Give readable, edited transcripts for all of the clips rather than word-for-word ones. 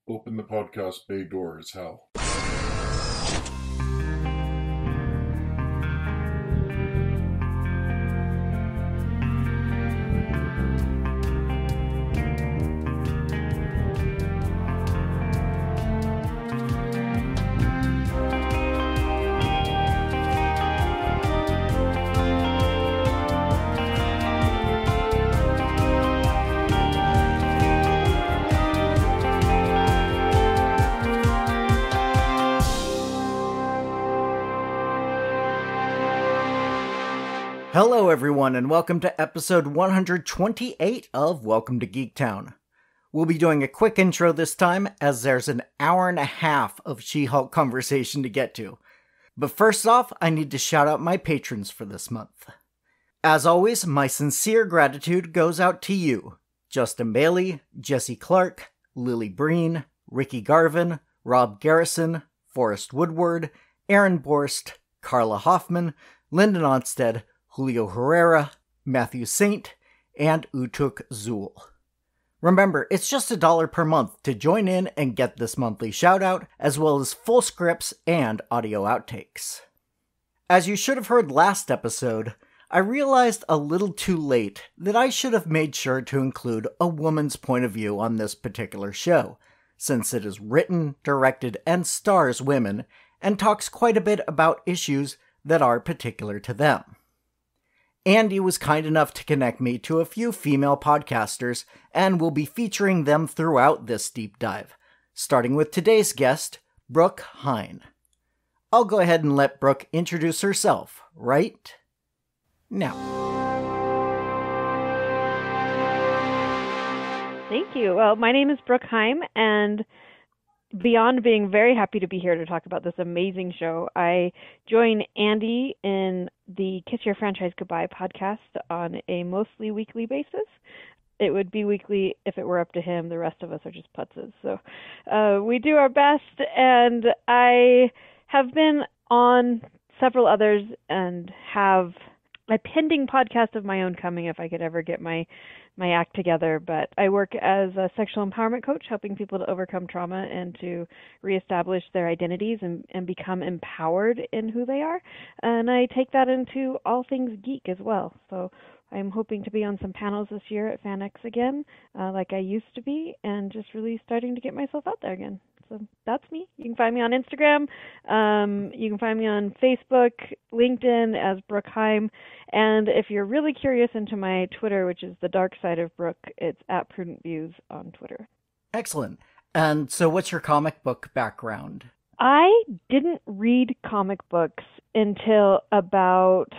Open the podcast bay door as hell. Hello everyone, and welcome to episode 128 of Welcome to Geektown. We'll be doing a quick intro this time, as there's an hour and a half of She-Hulk conversation to get to. But first off, I need to shout out my patrons for this month. As always, my sincere gratitude goes out to you, Justin Bailey, Jesse Clark, Lily Breen, Ricky Garvin, Rob Garrison, Forrest Woodward, Aaron Borst, Carla Hoffman, Lyndon Onstead, Julio Herrera, Matthew Saint, and Utuk Zul. Remember, it's just $1 per month to join in and get this monthly shoutout, as well as full scripts and audio outtakes. As you should have heard last episode, I realized a little too late that I should have made sure to include a woman's point of view on this particular show, since it is written, directed, and stars women, and talks quite a bit about issues that are particular to them. Andy was kind enough to connect me to a few female podcasters, and we'll be featuring them throughout this deep dive, starting with today's guest, Brooke Heyn. I'll go ahead and let Brooke introduce herself right now. Thank you. Well, my name is Brooke Heyn, and beyond being very happy to be here to talk about this amazing show, I join Andy in the Kiss Your Franchise Goodbye podcast on a mostly weekly basis. It would be weekly if it were up to him. The rest of us are just putzes. So we do our best, and I have been on several others and have a pending podcast of my own coming if I could ever get my act together. But I work as a sexual empowerment coach, helping people to overcome trauma and to reestablish their identities and become empowered in who they are. And I take that into all things geek as well. So I'm hoping to be on some panels this year at FanX again, like I used to be, and just really starting to get myself out there again. So that's me. You can find me on Instagram. You can find me on Facebook, LinkedIn as Brooke Heyn. And if you're really curious into my Twitter, which is the dark side of Brooke, it's at Prudent Views on Twitter. Excellent. And so what's your comic book background? I didn't read comic books until about,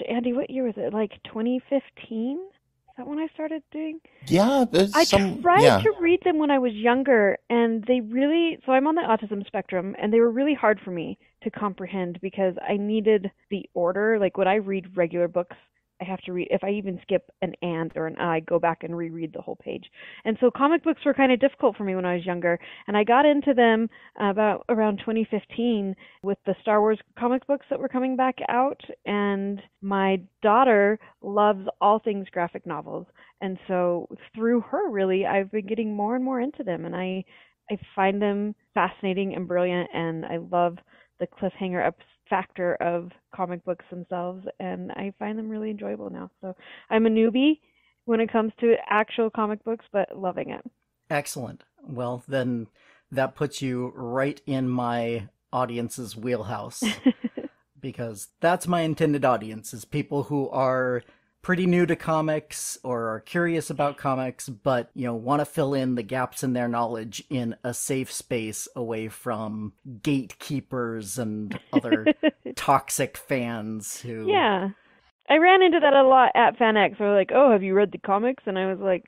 Andy, what year was it? Like 2015? Is that when I started doing? Yeah. I tried to read them when I was younger, and so I'm on the autism spectrum, and they were really hard for me to comprehend because I needed the order. Like when I read regular books, I have to read, if I even skip an and or an I, go back and reread the whole page. And so comic books were kind of difficult for me when I was younger, and I got into them about around 2015 with the Star Wars comic books that were coming back out, and my daughter loves all things graphic novels. And so through her, really, I've been getting more and more into them, and I find them fascinating and brilliant, and I love the cliffhanger factor of comic books themselves, and I find them really enjoyable now. So I'm a newbie when it comes to actual comic books, but loving it. Excellent. Well, then that puts you right in my audience's wheelhouse, because that's my intended audience, is people who are pretty new to comics or are curious about comics, but, want to fill in the gaps in their knowledge in a safe space away from gatekeepers and other toxic fans who... Yeah. I ran into that a lot at FanX. They were like, oh, have you read the comics? And I was like,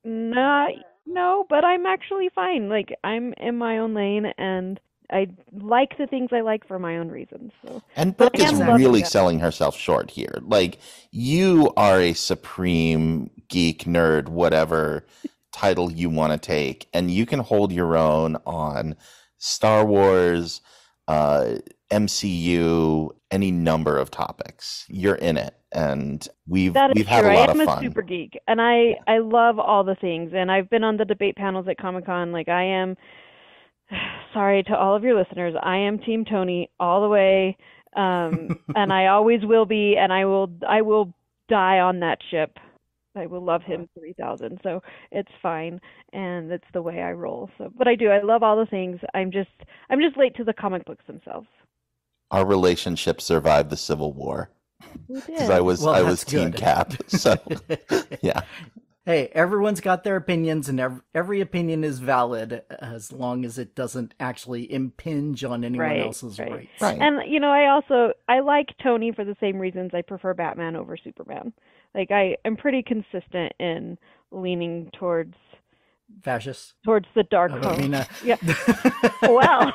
no, but I'm actually fine. Like, I'm in my own lane, and I like the things I like for my own reasons. So. And Brooke is really selling herself short here. Like, you are a supreme geek, nerd, whatever title you want to take, and you can hold your own on Star Wars, MCU any number of topics. You're in it, and we've That is had true. a lot I of am fun. a super geek, and I love all the things. And I've been on the debate panels at Comic-Con. Like, I am, sorry to all of your listeners, I am Team Tony all the way, and I always will be, and I will die on that ship. I will love him 3,000, so it's fine, and it's the way I roll. So, but I love all the things. I'm just late to the comic books themselves. Our relationship survived the Civil War We because did. I was That's Team good. Cap. So yeah, Hey, everyone's got their opinions, and every opinion is valid as long as it doesn't actually impinge on anyone Right, else's right. rights. right. And I like Tony for the same reasons I prefer Batman over Superman. Like, I'm pretty consistent in leaning towards Fascists. the dark I home. mean, Yeah. Well.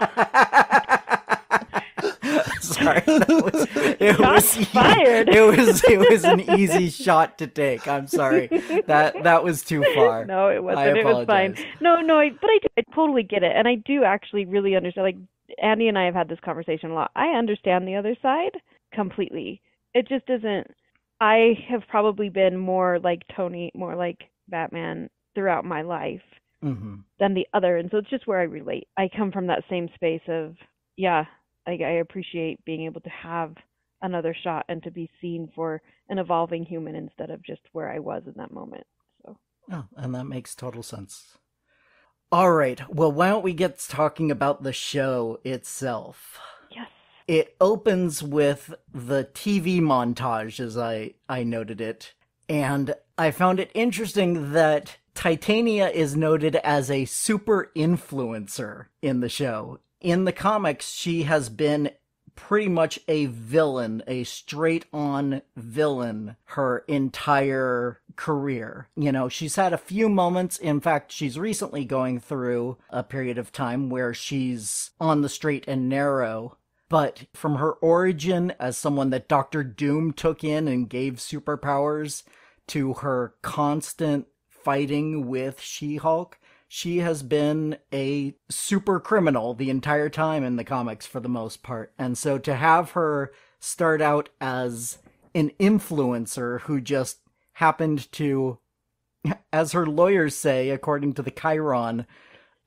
Sorry, it Shots was fired. It was an easy shot to take. I'm sorry. That was too far. No, it wasn't. I It was fine. apologize. No, but I totally get it, and I do actually really understand. Like, Andy and I have had this conversation a lot. I understand the other side completely. It just isn't. I have probably been more like Tony, more like Batman throughout my life Mm-hmm. than the other, and so it's just where I relate. I come from that same space of, yeah, I appreciate being able to have another shot and to be seen for an evolving human instead of just where I was in that moment. So. Oh, and that makes total sense. All right. Well, why don't we get talking about the show itself? Yes. It opens with the TV montage, as I noted it, and I found it interesting that Titania is noted as a super influencer in the show. In the comics, she has been pretty much a villain, a straight-on villain her entire career. You know, she's had a few moments. In fact, she's recently going through a period of time where she's on the straight and narrow. But from her origin as someone that Doctor Doom took in and gave superpowers to her constant fighting with She-Hulk, she has been a super criminal the entire time in the comics for the most part. And so to have her start out as an influencer who just happened to, as her lawyers say, according to the Chiron,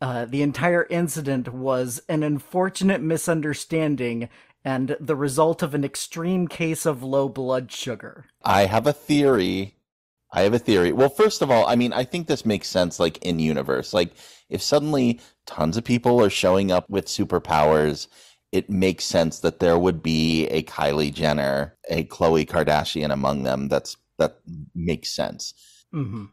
the entire incident was an unfortunate misunderstanding and the result of an extreme case of low blood sugar. I have a theory. Well, first of all, I mean, I think this makes sense, like, in universe. Like, if suddenly tons of people are showing up with superpowers, it makes sense that there would be a Kylie Jenner, a Khloe Kardashian among them. That makes sense. Mm-hmm.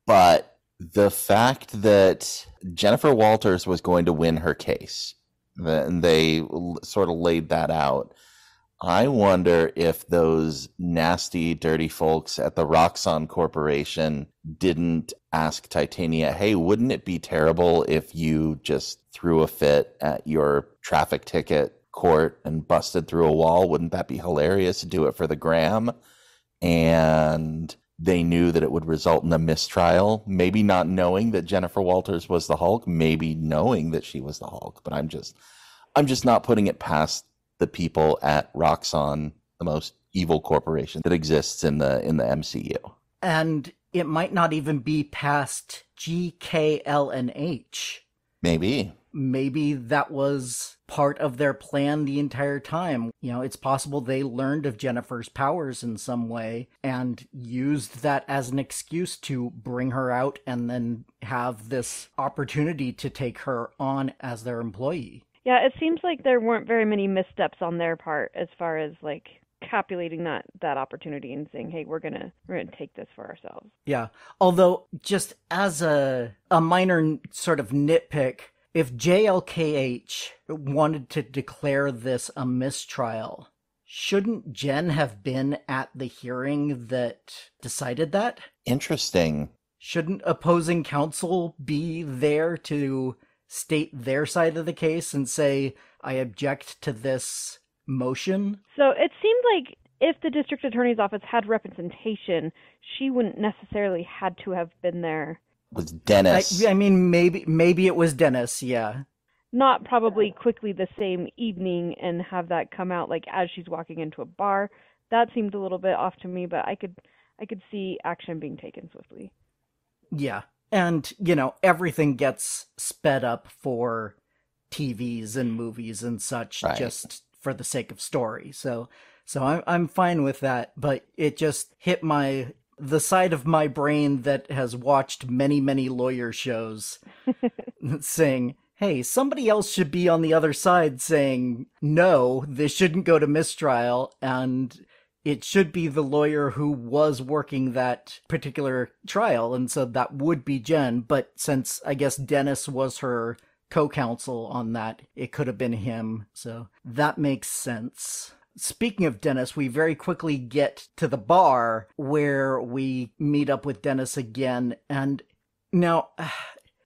But the fact that Jennifer Walters was going to win her case, and they sort of laid that out, I wonder if those nasty, dirty folks at the Roxxon Corporation didn't ask Titania, hey, wouldn't it be terrible if you just threw a fit at your traffic ticket court and busted through a wall? Wouldn't that be hilarious to do it for the gram? And they knew that it would result in a mistrial, maybe not knowing that Jennifer Walters was the Hulk, maybe knowing that she was the Hulk. But I'm just not putting it past the people at Roxxon, the most evil corporation that exists in the MCU. And it might not even be past GKLNH. Maybe that was part of their plan the entire time. You know, it's possible they learned of Jennifer's powers in some way and used that as an excuse to bring her out and then have this opportunity to take her on as their employee. Yeah, it seems like there weren't very many missteps on their part as far as, like, calculating that opportunity and saying, hey, we're gonna take this for ourselves. Yeah. Although, just as a minor sort of nitpick, if JLKH wanted to declare this a mistrial, shouldn't Jen have been at the hearing that decided that? Interesting. Shouldn't opposing counsel be there to state their side of the case and say, I object to this motion? So it seemed like if the district attorney's office had representation, she wouldn't necessarily had to have been there. It was Dennis. I mean, maybe it was Dennis, yeah. not probably quickly the same evening and have that come out like as she's walking into a bar. That seemed a little bit off to me, but I could see action being taken swiftly. Yeah. And, everything gets sped up for TVs and movies and such, Right. just for the sake of story. So I'm fine with that, but it just hit the side of my brain that has watched many, many lawyer shows saying, hey, somebody else should be on the other side saying, no, this shouldn't go to mistrial, and it should be the lawyer who was working that particular trial, and so that would be Jen. But since I guess Dennis was her co-counsel on that, it could have been him. So that makes sense. Speaking of Dennis, we very quickly get to the bar where we meet up with Dennis again. And now,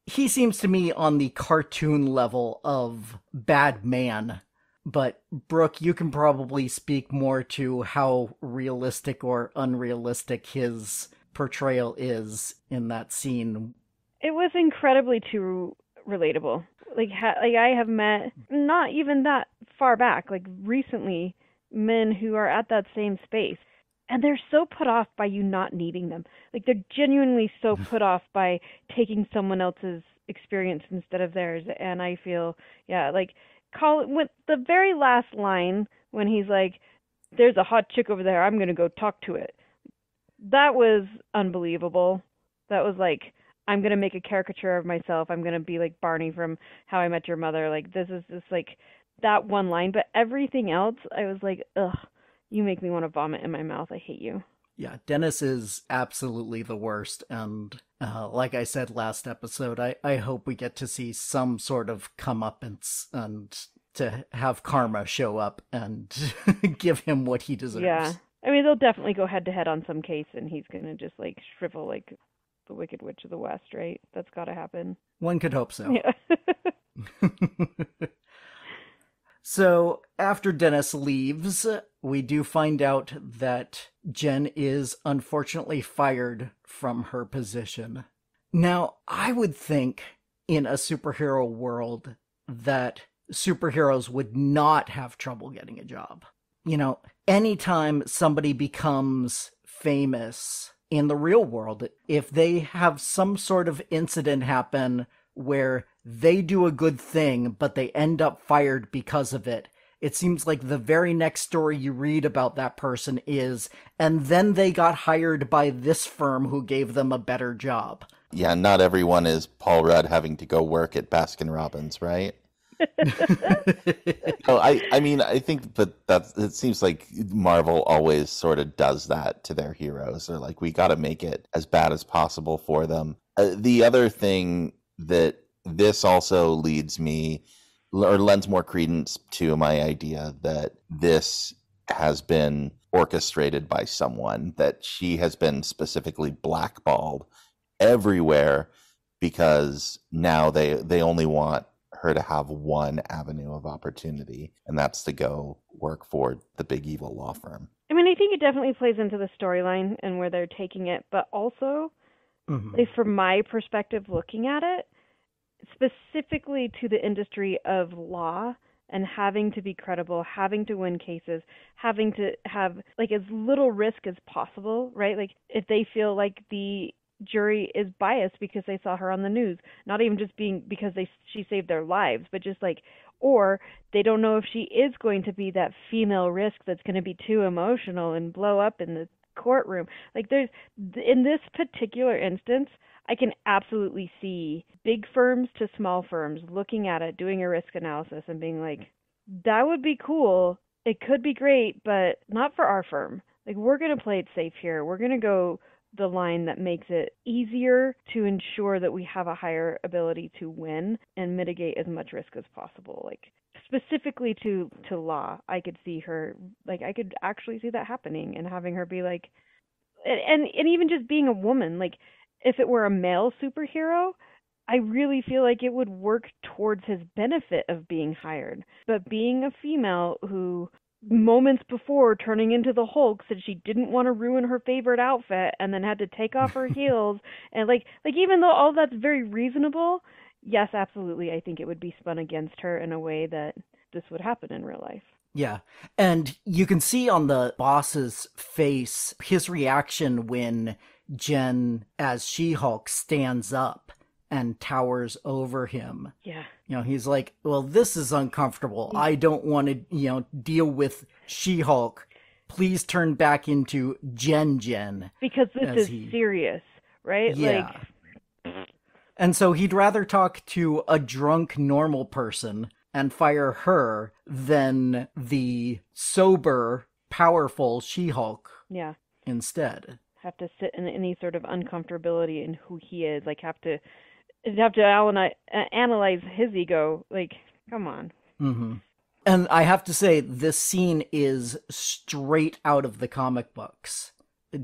he seems to me on the cartoon level of bad man. But, Brooke, you can probably speak more to how realistic or unrealistic his portrayal is in that scene. It was incredibly too relatable. Like I have met, not even that far back, like recently, men who are at that same space. And they're so put off by you not needing them. Like they're genuinely so put off by taking someone else's experience instead of theirs. And I feel, yeah, like with the very last line when he's like, "There's a hot chick over there. I'm gonna go talk to it." That was unbelievable. That was like, I'm gonna make a caricature of myself. I'm gonna be like Barney from How I Met Your Mother. Like this is just like that one line. But everything else, I was like, ugh, you make me want to vomit in my mouth. I hate you. Yeah, Dennis is absolutely the worst. And like I said last episode, I hope we get to see some sort of comeuppance and to have karma show up and give him what he deserves. Yeah. I mean, they'll definitely go head to head on some case, and he's going to just like shrivel like the Wicked Witch of the West, right? That's got to happen. One could hope so. Yeah. So, after Dennis leaves, we do find out that Jen is unfortunately fired from her position. Now, I would think in a superhero world that superheroes would not have trouble getting a job. Anytime somebody becomes famous in the real world, if they have some sort of incident happen where they do a good thing, but they end up fired because of it, it seems like the very next story you read about that person is, and then they got hired by this firm who gave them a better job. Yeah, not everyone is Paul Rudd having to go work at Baskin Robbins, right? No, I mean, I think that it seems like Marvel always sort of does that to their heroes. They're like, we got to make it as bad as possible for them. The other thing that this also leads me, or lends more credence to my idea that this has been orchestrated by someone, that she has been specifically blackballed everywhere because now they only want her to have one avenue of opportunity, and that's to go work for the big evil law firm. I mean, I think it definitely plays into the storyline and where they're taking it, but also, at least from my perspective looking at it, specifically to the industry of law and having to be credible, having to win cases, having to have like as little risk as possible, right? Like if they feel like the jury is biased because they saw her on the news, not even just being because she saved their lives, but just like, or they don't know if she is going to be that female risk that's going to be too emotional and blow up in the courtroom. Like there's, in this particular instance, I can absolutely see big firms to small firms looking at it, doing a risk analysis and being like, that would be cool. It could be great, but not for our firm. Like we're going to play it safe here. We're going to go the line that makes it easier to ensure that we have a higher ability to win and mitigate as much risk as possible. Like specifically to law, I could see her, like I could actually see that happening and having her be like, and even just being a woman, like if it were a male superhero, I really feel like it would work towards his benefit of being hired. But being a female who moments before turning into the Hulk said she didn't want to ruin her favorite outfit and then had to take off her heels and like even though all that's very reasonable, yes, absolutely, I think it would be spun against her in a way that this would happen in real life. Yeah. And you can see on the boss's face his reaction when Jen, as She-Hulk, stands up and towers over him. Yeah. You know, he's like, well, this is uncomfortable. I don't want to, deal with She-Hulk. Please turn back into Jen. Because this is serious, right? Yeah. And so he'd rather talk to a drunk, normal person and fire her than the sober, powerful She-Hulk. Yeah. Instead. Have to sit in any sort of uncomfortability in who he is. Like, have to analyze his ego. Like, come on. Mm-hmm. And I have to say, this scene is straight out of the comic books.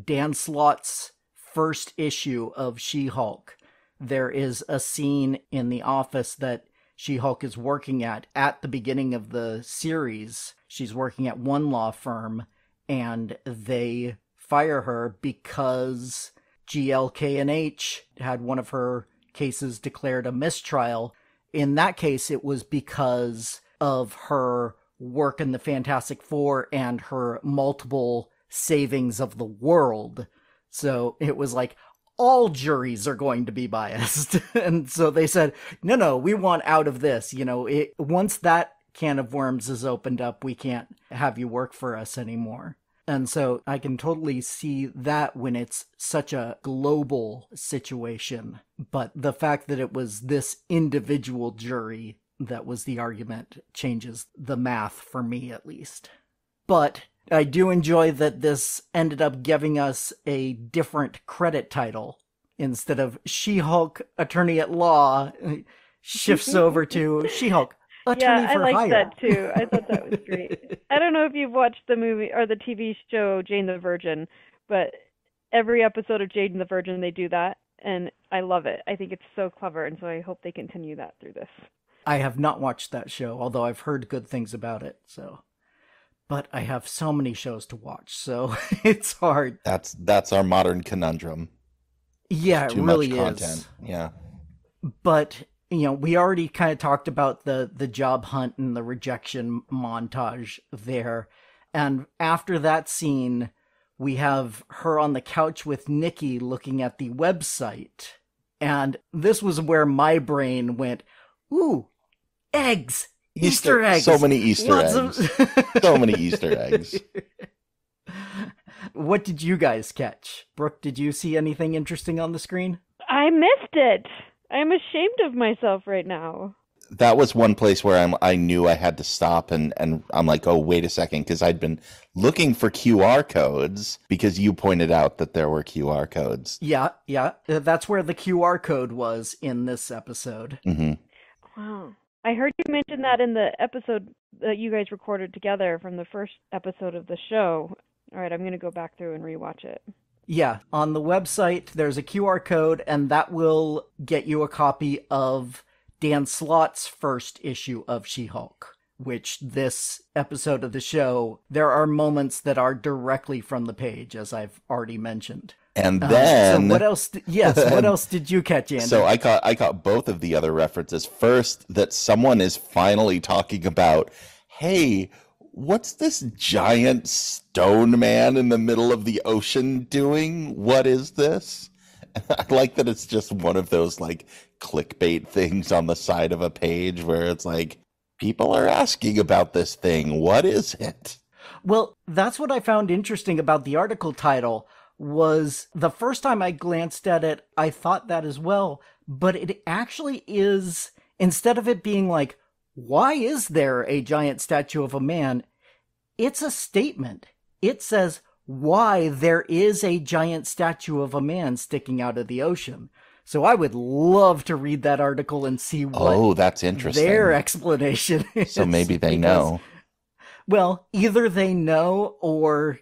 Dan Slott's first issue of She-Hulk. There is a scene in the office that She-Hulk is working at the beginning of the series. She's working at one law firm, and they fire her because GLK&H had one of her cases declared a mistrial. In that case, it was because of her work in the Fantastic Four and her multiple savings of the world. So it was like, all juries are going to be biased. And so they said, no, we want out of this. Once that can of worms is opened up, we can't have you work for us anymore. And so I can totally see that when it's such a global situation. But the fact that it was this individual jury that was the argument changes the math for me, at least. But I do enjoy that this ended up giving us a different credit title. Instead of She-Hulk Attorney at Law, shifts over to She-Hulk Attorney for Hire. Yeah, I liked that too. I thought that was great. I don't know if you've watched the movie or the TV show Jane the Virgin, but every episode of Jane the Virgin they do that, and I love it. I think it's so clever, and so I hope they continue that through this. I have not watched that show, although I've heard good things about it, so... But I have so many shows to watch, so it's hard. That's our modern conundrum. Yeah, it really much content. Is. Yeah. But, we already kind of talked about the job hunt and the rejection montage there. And after that scene, we have her on the couch with Nikki looking at the website. And this was where my brain went, ooh, eggs! Easter eggs. So many Easter eggs. So many Easter eggs. What did you guys catch? Brooke, did you see anything interesting on the screen? I missed it. I'm ashamed of myself right now. That was one place where I knew I had to stop and I'm like, oh, wait a second, because I'd been looking for QR codes because you pointed out that there were QR codes. Yeah. That's where the QR code was in this episode. Mm-hmm. Wow. I heard you mention that in the episode that you guys recorded together from the first episode of the show. All right, I'm going to go back through and rewatch it. Yeah, on the website, there's a QR code, and that will get you a copy of Dan Slott's first issue of She-Hulk, which this episode of the show, there are moments that are directly from the page, as I've already mentioned. And then... so what else? What else did you catch, Andy? So I caught both of the other references. First, that someone is finally talking about, hey, what's this giant stone man in the middle of the ocean doing? What is this? And I like that it's just one of those, like, clickbait things on the side of a page where it's like, people are asking about this thing. What is it? Well, that's what I found interesting about the article title. Was the first time I glanced at it, I thought that as well, but it actually is, instead of it being like, why is there a giant statue of a man? It's a statement. It says why there is a giant statue of a man sticking out of the ocean. So I would love to read that article and see what that's interesting. Their explanation is. So maybe they know. Well, either they know or...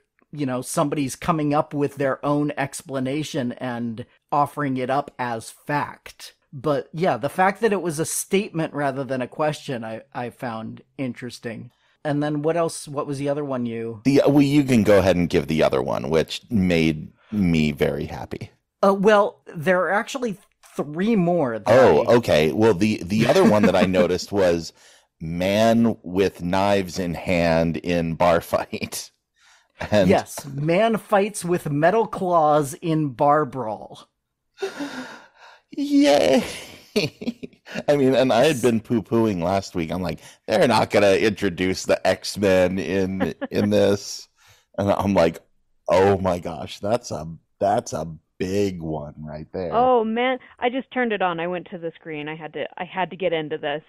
somebody's coming up with their own explanation and offering it up as fact. But yeah, the fact that it was a statement rather than a question, I found interesting. And then what else? What was the other one you can go ahead and give the other one, which made me very happy. Well, there are actually 3 more. Okay. Well, the other one that I noticed was man with knives in hand in bar fight. And Yes, man fights with metal claws in bar brawl. yay! I mean, and I had been poo-pooing last week. I'm like, they're not gonna introduce the X-Men in this, and I'm like, oh my gosh, that's a big one right there. Oh man, I just turned it on. I went to the screen. I had to get into this.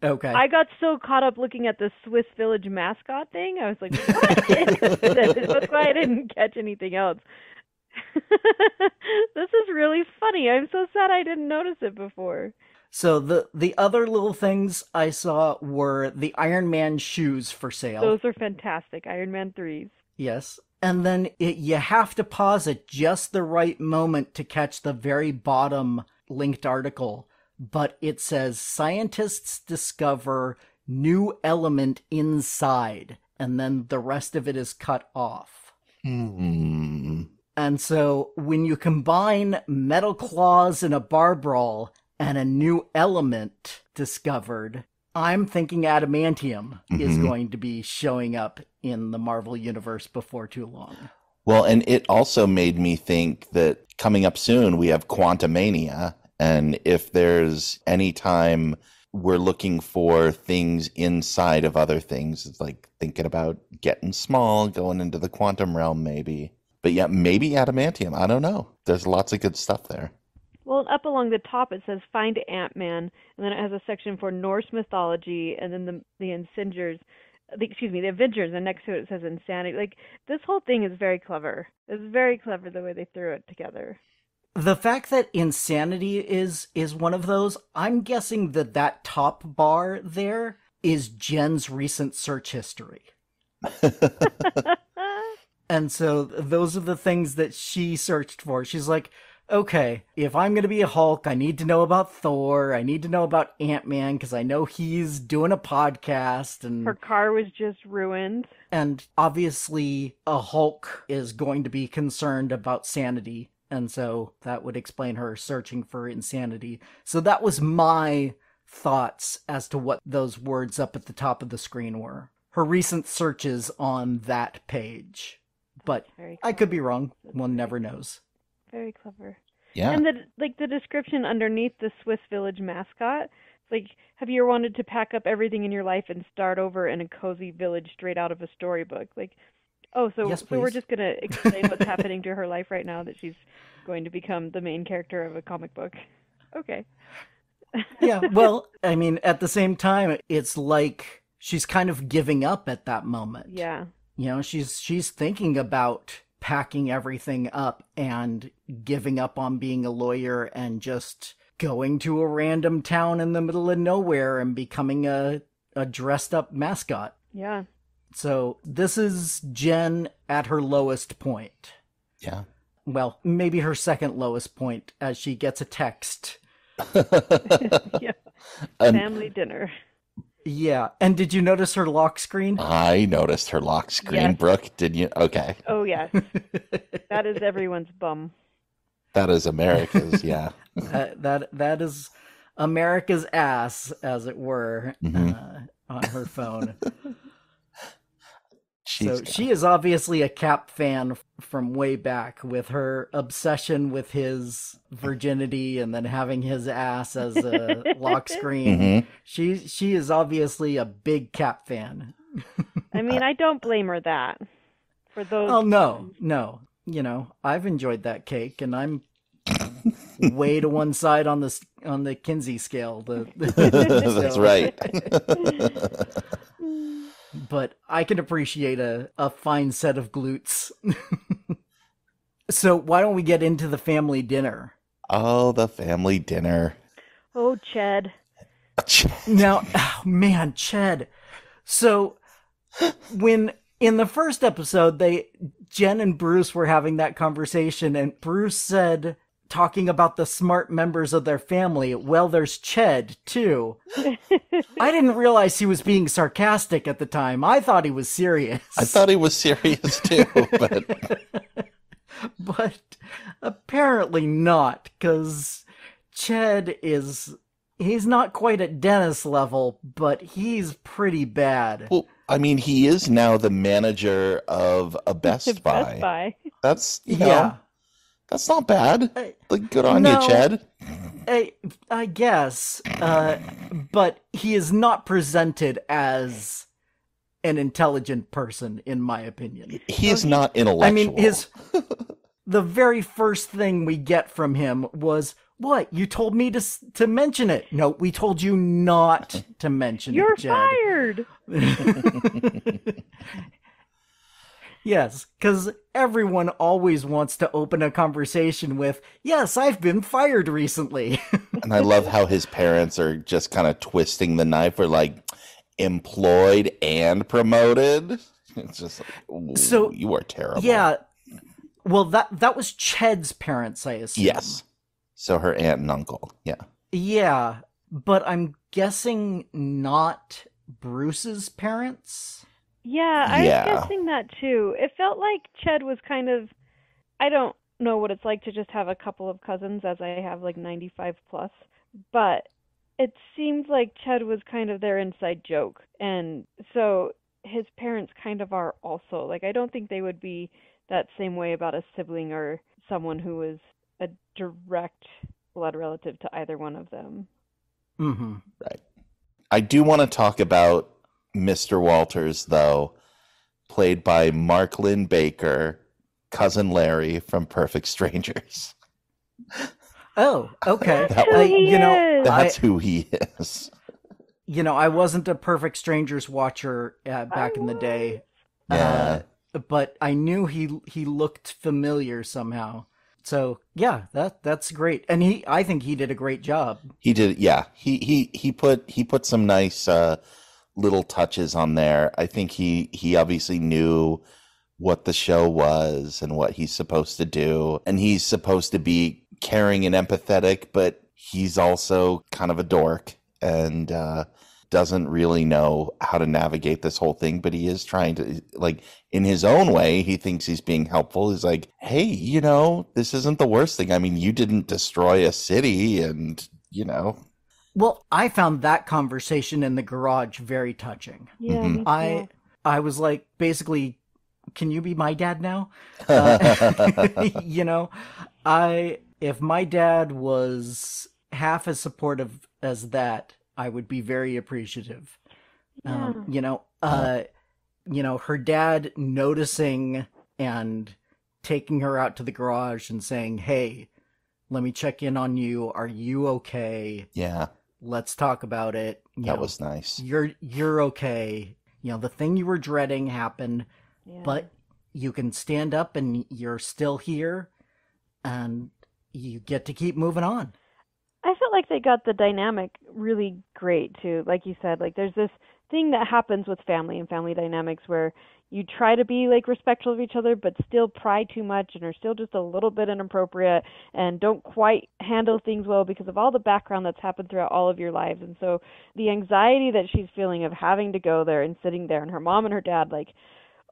Okay. I got so caught up looking at the Swiss Village mascot thing. I was like, what is this? That's why I didn't catch anything else. This is really funny. I'm so sad I didn't notice it before. So the other little things I saw were the Iron Man shoes for sale. Those are fantastic. Iron Man 3s. Yes. And then you have to pause at just the right moment to catch the very bottom linked article. But it says, scientists discover new element inside. And then the rest of it is cut off. Hmm. And so when you combine metal claws in a bar brawl and a new element discovered, I'm thinking adamantium is going to be showing up in the Marvel Universe before too long. Well, and it also made me think that coming up soon, we have Quantumania. And if there's any time we're looking for things inside of other things, it's like thinking about getting small, going into the quantum realm maybe. But yeah, maybe adamantium. I don't know. There's lots of good stuff there. Well, up along the top it says Find Ant-Man, and then it has a section for Norse mythology, and then the Avengers, and next to it says Insanity. Like, this whole thing is very clever. It's very clever the way they threw it together. The fact that Insanity is one of those, I'm guessing that top bar there is Jen's recent search history. And so those are the things that she searched for. She's like, okay, if I'm going to be a Hulk, I need to know about Thor. I need to know about Ant-Man because I know he's doing a podcast. And her car was just ruined. And obviously a Hulk is going to be concerned about sanity. And so that would explain her searching for insanity. So that was my thoughts as to what those words up at the top of the screen were. Her recent searches on that page. But I could be wrong. One never knows. Very clever. Yeah. And the description underneath the Swiss Village mascot, like, have you ever wanted to pack up everything in your life and start over in a cozy village straight out of a storybook? Like, oh, so yes, we're just going to explain what's happening to her life right now, that she's going to become the main character of a comic book. Okay. Yeah, well, I mean, at the same time, it's like she's kind of giving up at that moment. Yeah. You know, she's thinking about packing everything up and giving up on being a lawyer and just going to a random town in the middle of nowhere and becoming a dressed up mascot. Yeah. So this is Jen at her lowest point. Yeah. Well, maybe her second lowest point as she gets a text. Yeah. Family dinner. Yeah. And did you notice her lock screen? I noticed her lock screen. Yes. Brooke, did you? Okay. Oh, yes. That is everyone's bum. That is America's, yeah. That is America's ass, as it were, on her phone. She is obviously a Cap fan from way back, with her obsession with his virginity and then having his ass as a lock screen. She is obviously a big Cap fan. I mean, I don't blame her that. For those. Oh no. You know, I've enjoyed that cake, and I'm way to one side on the Kinsey scale. That's right. But I can appreciate a fine set of glutes. So why don't we get into the family dinner? Oh, the family dinner. Oh, Ched. Now, oh man, Ched. So when in the first episode, Jen and Bruce were having that conversation, and Bruce said, talking about the smart members of their family, well, there's Ched, too. I didn't realize he was being sarcastic at the time. I thought he was serious. I thought he was serious, too, but... But apparently not, because Ched he's not quite at Dennis level, but he's pretty bad. Well, I mean, he is now the manager of a Best Buy. Best Buy. That's, Yeah. That's not bad. Like, good on you, No. Ched. I guess, but he is not presented as an intelligent person, in my opinion. He is not intellectual. I mean, the very first thing we get from him was, "What? You told me to mention it." No, we told you not to mention You're it, Jed. fired! Yes, because everyone always wants to open a conversation with, "Yes, I've been fired recently." And I love how his parents are just kind of twisting the knife, or like, employed and promoted. It's just like, So, you are terrible. Yeah. Well, that was Ched's parents, I assume. Yes. So her aunt and uncle. Yeah. Yeah, but I'm guessing not Bruce's parents? Yeah, I Yeah. was guessing that too. It felt like Ched was kind of, I don't know what it's like to just have a couple of cousins, as I have like 95 plus, but it seemed like Ched was kind of their inside joke. And so his parents kind of are also. Like, I don't think they would be that same way about a sibling or someone who was a direct blood relative to either one of them. Mm-hmm. Right. I do want to talk about Mr. Walters, though, played by Mark Lynn Baker, cousin Larry from Perfect Strangers. Oh, okay. That's who he is. That's who he is. I wasn't a Perfect Strangers watcher back in the day. Yeah. But I knew he looked familiar somehow. So yeah, that's great, and I think he did a great job. He did, yeah. He put some nice little touches on there. I think he obviously knew what the show was and what he's supposed to do, and he's supposed to be caring and empathetic, but he's also kind of a dork and doesn't really know how to navigate this whole thing. But he is trying to, like, in his own way, he thinks he's being helpful. He's like, hey, this isn't the worst thing. I mean, you didn't destroy a city, and Well, I found that conversation in the garage very touching. Yeah, me too. I was like, basically, can you be my dad now? If my dad was half as supportive as that, I would be very appreciative. Yeah. Her dad noticing and taking her out to the garage and saying, "Hey, let me check in on you. Are you okay? yeah, Let's talk about it." that was nice. You're okay. The thing you were dreading happened, Yeah. but you can stand up and you're still here, and you get to keep moving on. I felt like they got the dynamic really great too. Like you said, like there's this thing that happens with family and family dynamics where you try to be like respectful of each other, but still pry too much and are still just a little bit inappropriate and don't quite handle things well because of all the background that's happened throughout all of your lives. And so the anxiety that she's feeling of having to go there and sitting there, and her mom and her dad like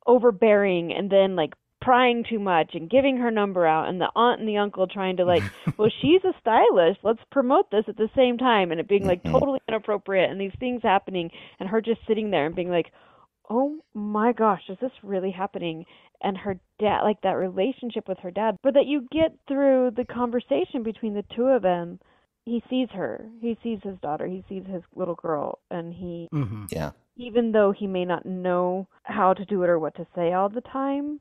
overbearing and then like prying too much and giving her number out, and the aunt and the uncle trying to like, well, she's a stylist, let's promote this at the same time, and it being like totally inappropriate, and these things happening, and her just sitting there and being like, oh my gosh, is this really happening? And her dad, like that relationship with her dad, but that you get through the conversation between the two of them. He sees her, he sees his daughter, he sees his little girl, and he, Yeah. even though he may not know how to do it or what to say all the time,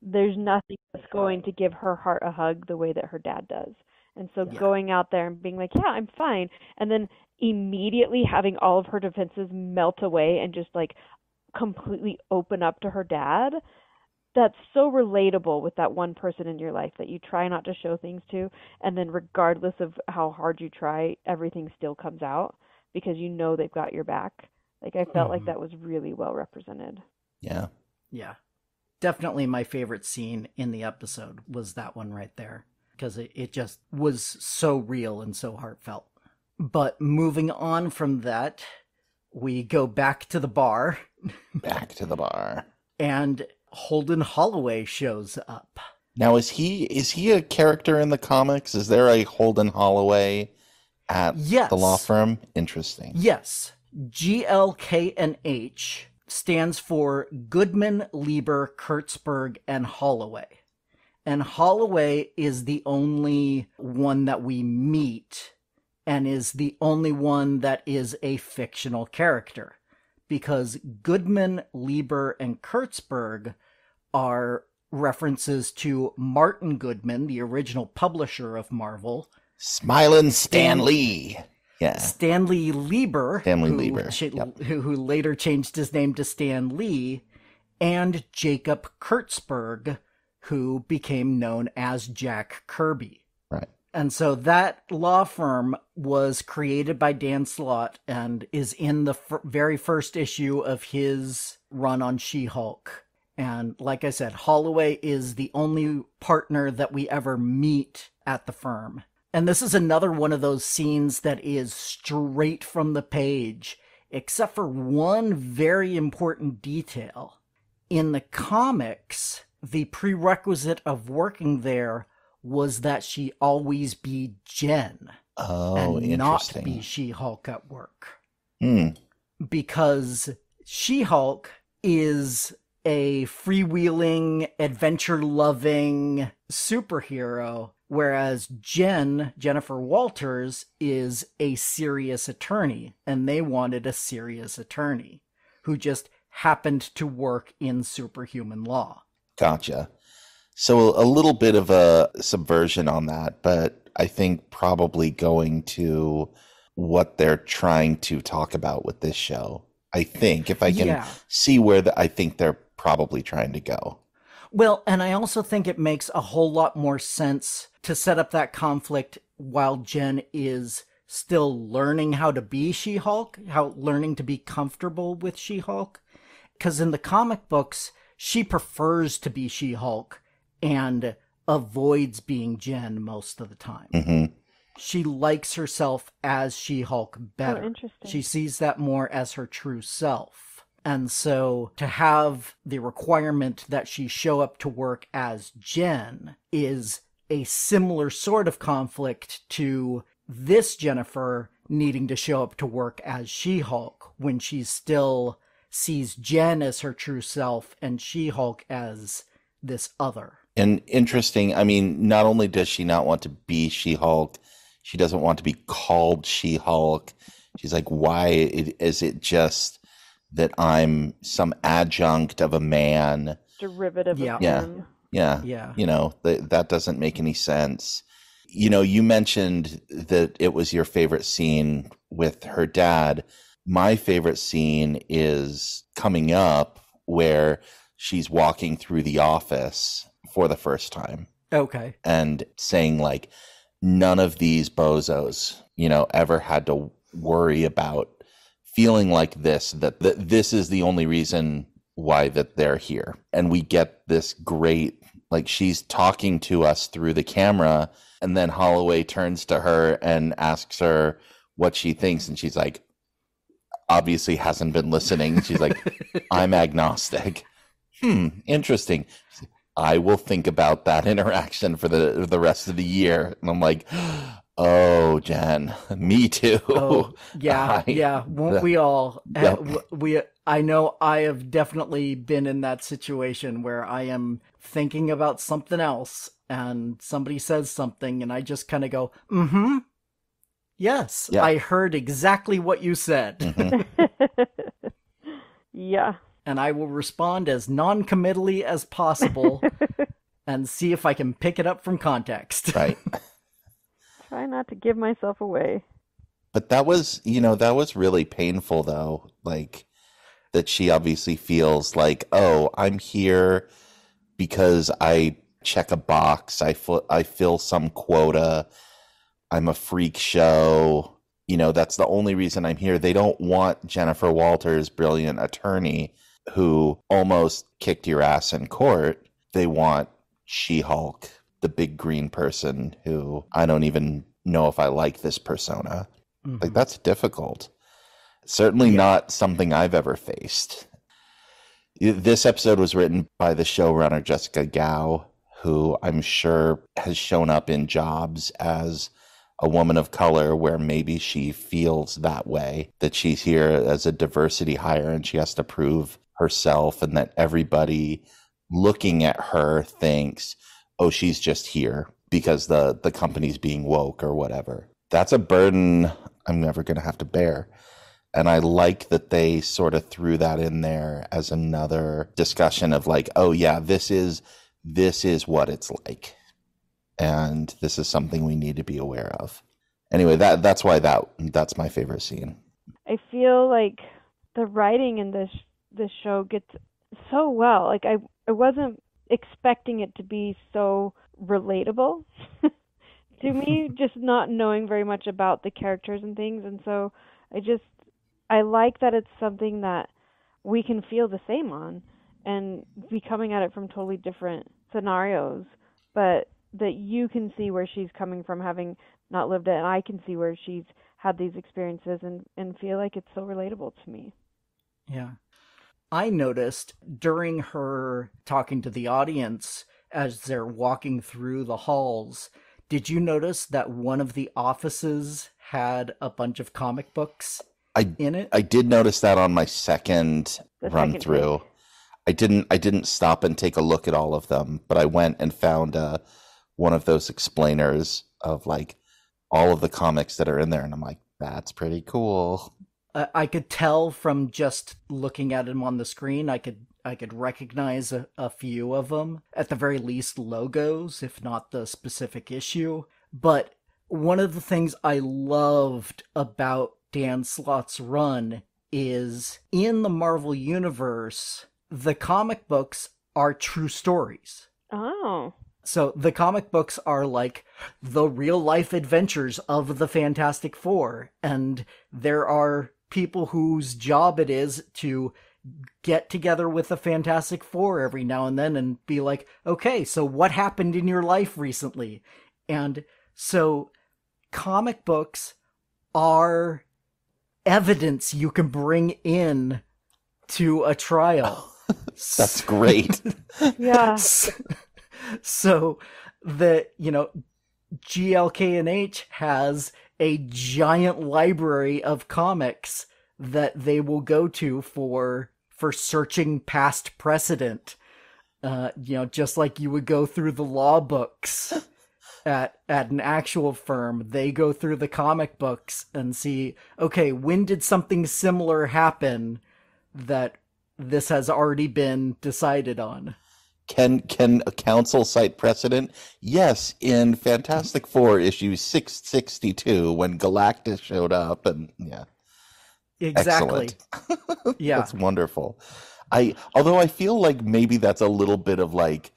there's nothing that's going to give her heart a hug the way that her dad does. And so going out there and being like, yeah, I'm fine, and then immediately having all of her defenses melt away and just like completely open up to her dad, that's so relatable with that one person in your life that you try not to show things to, and then regardless of how hard you try, everything still comes out because they've got your back. Like, I felt like that was really well represented. Yeah. Yeah. Definitely my favorite scene in the episode was that one right there, because it just was so real and so heartfelt. But moving on from that, we go back to the bar. Back to the bar. And Holden Holloway shows up. Now, is he a character in the comics? Is there a Holden Holloway at Yes. the law firm? Interesting. Yes. GLK&H stands for Goodman, Lieber, Kurtzberg, and Holloway. And Holloway is the only one that we meet and is the only one that is a fictional character. Because Goodman, Lieber, and Kurtzberg are references to Martin Goodman, the original publisher of Marvel. Smilin' Stan Lee. Yeah. Stanley Lieber, Lieber. Who later changed his name to Stan Lee, and Jacob Kurtzberg, who became known as Jack Kirby. Right. And so that law firm was created by Dan Slott and is in the very first issue of his run on She-Hulk. And like I said, Holloway is the only partner that we ever meet at the firm. And this is another one of those scenes that is straight from the page, except for one very important detail. In the comics, the prerequisite of working there was that she always be Jen. And not be She-Hulk at work. Because She-Hulk is a freewheeling, adventure-loving superhero, whereas Jennifer Walters, is a serious attorney, and they wanted a serious attorney who just happened to work in superhuman law. Gotcha. So a little bit of a subversion on that, but I think probably going to what they're trying to talk about with this show. I think if I can see where I think they're probably trying to go. Well, and I also think it makes a whole lot more sense to set up that conflict while Jen is still learning how to be She-Hulk, learning to be comfortable with She-Hulk. Because in the comic books, she prefers to be She-Hulk and avoids being Jen most of the time. Mm-hmm. She likes herself as She-Hulk better. Oh, interesting. She sees that more as her true self. And so to have the requirement that she show up to work as Jen is a similar sort of conflict to this Jennifer needing to show up to work as She-Hulk when she still sees Jen as her true self and She-Hulk as this other. And interesting, I mean, not only does she not want to be She-Hulk, she doesn't want to be called She-Hulk. She's like, why is it just that I'm some adjunct of a man? Derivative of him. Yeah. You know, that doesn't make any sense. You know, you mentioned that it was your favorite scene with her dad. My favorite scene is coming up where she's walking through the office for the first time. Okay. And saying like, none of these bozos, you know, ever had to worry about feeling like this, that this is the only reason why that they're here. And we get this great, like she's talking to us through the camera, and then Holloway turns to her and asks her what she thinks. And she's like, obviously hasn't been listening. She's like, I'm agnostic. Interesting. I will think about that interaction for the rest of the year. And I'm like, oh, Jen, me too. Oh, yeah. Won't we all? Yep. I know I have definitely been in that situation where I am thinking about something else and somebody says something and I just kind of go, yes, yeah. I heard exactly what you said. Mm-hmm. Yeah. And I will respond as non-committally as possible and see if I can pick it up from context. Right. Try not to give myself away. But that was really painful though. Like that she obviously feels like, oh, I'm here because I check a box. I fill some quota. I'm a freak show. You know, that's the only reason I'm here. They don't want Jennifer Walters, brilliant attorney, who almost kicked your ass in court. They want She-Hulk, the big green person who I don't even know if I like this persona. Mm-hmm. Like, that's difficult. Certainly not something I've ever faced. This episode was written by the showrunner Jessica Gao, who I'm sure has shown up in jobs as a woman of color where maybe she feels that way, that she's here as a diversity hire and she has to prove herself, and that everybody looking at her thinks, oh, she's just here because the company's being woke or whatever. That's a burden I'm never going to have to bear. And I like that they sort of threw that in there as another discussion of like, oh yeah, this is what it's like. And this is something we need to be aware of. Anyway, that's why that's my favorite scene. I feel like the writing in this show gets so well. Like I wasn't expecting it to be so relatable to me, just not knowing very much about the characters and things. And so I like that it's something that we can feel the same on and be coming at it from totally different scenarios, but that you can see where she's coming from having not lived it, and I can see where she's had these experiences and feel like it's so relatable to me. Yeah. I noticed during her talking to the audience as they're walking through the halls, did you notice that one of the offices had a bunch of comic books in it? I did notice that on my second run through. I didn't stop and take a look at all of them, but I went and found one of those explainers of like all of the comics that are in there, and I'm like, that's pretty cool. I could tell from just looking at them on the screen. I could recognize a few of them, at the very least logos, if not the specific issue. But one of the things I loved about Dan Slott's run is in the Marvel Universe, the comic books are true stories. Oh. So the comic books are like the real life adventures of the Fantastic Four, and there are people whose job it is to get together with the Fantastic Four every now and then and be like, okay, so what happened in your life recently? And so comic books are evidence you can bring in to a trial. That's great. Yeah. So the, GLK&H has a giant library of comics that they will go to for searching past precedent. Just like you would go through the law books at an actual firm, they go through the comic books and see, okay, when did something similar happen that this has already been decided on? Can a council cite precedent? Yes, in Fantastic Four issue 662 when Galactus showed up, and yeah. Exactly. Excellent. Yeah. That's wonderful. Although I feel like maybe that's a little bit of like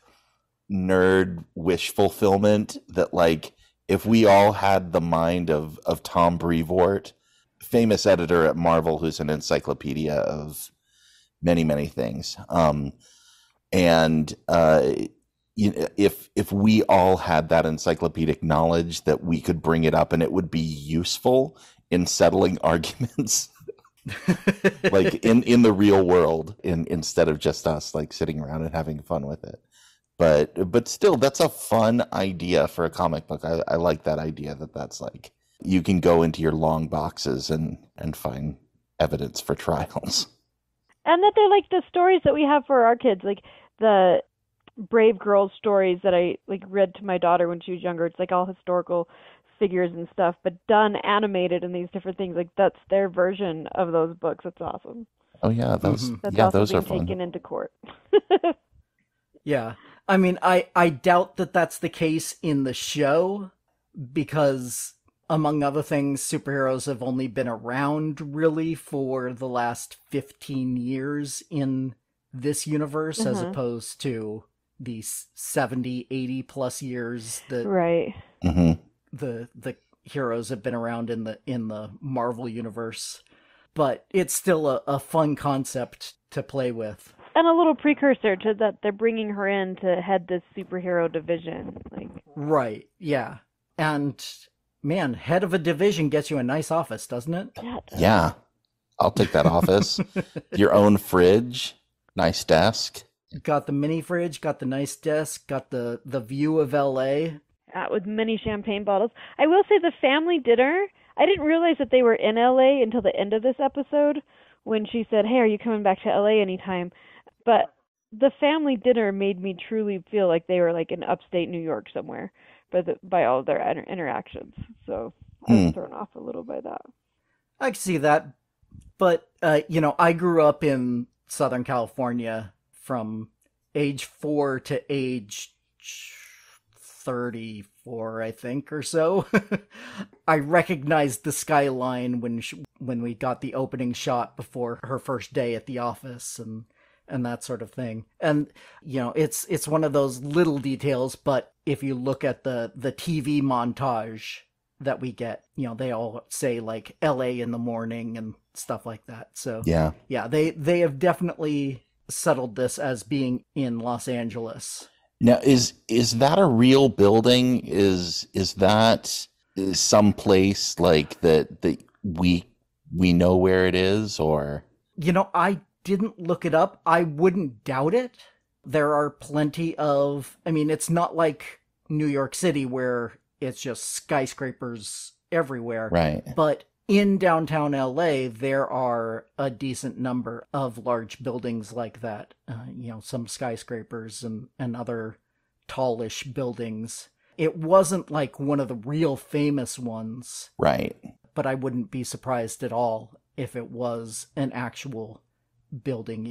nerd wish fulfillment, that like if we all had the mind of Tom Brevoort, famous editor at Marvel who's an encyclopedia of many, many things. And if we all had that encyclopedic knowledge, that we could bring it up and it would be useful in settling arguments, like in the real world, instead of just us like sitting around and having fun with it. But still, that's a fun idea for a comic book. I like that idea that's like you can go into your long boxes and find evidence for trials. And that they're like the stories that we have for our kids, like the Brave Girls stories that I like read to my daughter when she was younger. It's like all historical figures and stuff, but done animated and these different things. Like that's their version of those books. That's awesome. Oh yeah, those those are being fun. taken into court. Yeah. I mean, I doubt that that's the case in the show, because among other things, superheroes have only been around really for the last 15 years in this universe, as opposed to the 70, 80 plus years that right. the heroes have been around in the Marvel universe. But it's still a fun concept to play with. And a little precursor to that, they're bringing her in to head this superhero division. Right, yeah. And man, head of a division gets you a nice office, doesn't it? Yeah. I'll take that office. Your own fridge, nice desk. Got the mini fridge, got the nice desk, got the view of LA. with many champagne bottles. I will say the family dinner, I didn't realize that they were in LA until the end of this episode when she said, "Hey, are you coming back to LA anytime?" But the family dinner made me truly feel like they were like in upstate New York somewhere by all their interactions. So I was thrown off a little by that. I can see that. But, I grew up in Southern California from age 4 to age 34, I think, or so. I recognized the skyline when we got the opening shot before her first day at the office and that sort of thing. And, it's one of those little details, but if you look at the TV montage that we get, they all say like LA in the morning and stuff like that. So yeah, they have definitely settled this as being in Los Angeles. Now, is that a real building? Is that some place like that we know where it is, or? I didn't look it up. I wouldn't doubt it. There are plenty of, it's not like New York City where it's just skyscrapers everywhere. Right. But in downtown LA, there are a decent number of large buildings like that. Some skyscrapers and other tallish buildings. It wasn't like one of the real famous ones. Right. But I wouldn't be surprised at all if it was an actual building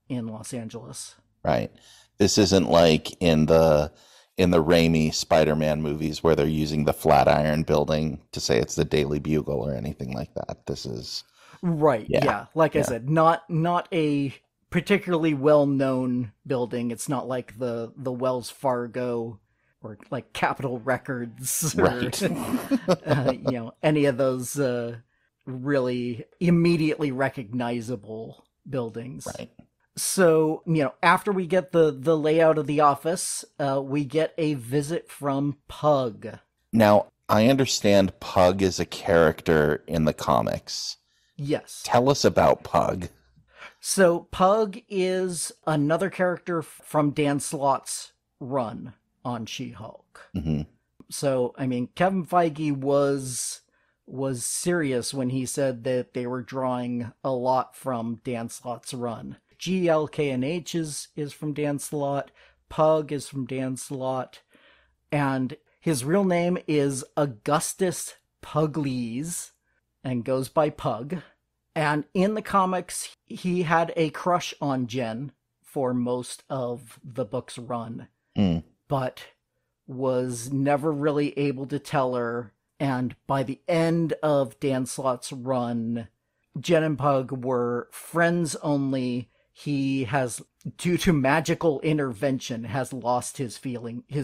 in Los Angeles. Right. This isn't like in the Raimi Spider-Man movies where they're using the Flatiron building to say it's the Daily Bugle or anything like that. This is right. Yeah. Like I said, not a particularly well-known building. It's not like the Wells Fargo or like Capitol Records or right. Any of those really immediately recognizable buildings. Right. So, after we get the layout of the office, we get a visit from Pug. Now, I understand Pug is a character in the comics. Yes. Tell us about Pug. So, Pug is another character from Dan Slott's run on She-Hulk. Mm-hmm. So, Kevin Feige was serious when he said that they were drawing a lot from Dan Slott's run. GLKNH is from Dan Slott. Pug is from Dan Slott. And his real name is Augustus Pugliese and goes by Pug. And in the comics, he had a crush on Jen for most of the book's run, but was never really able to tell her. And by the end of Dan Slott's run, Jen and Pug were friends only. He has, due to magical intervention, has lost his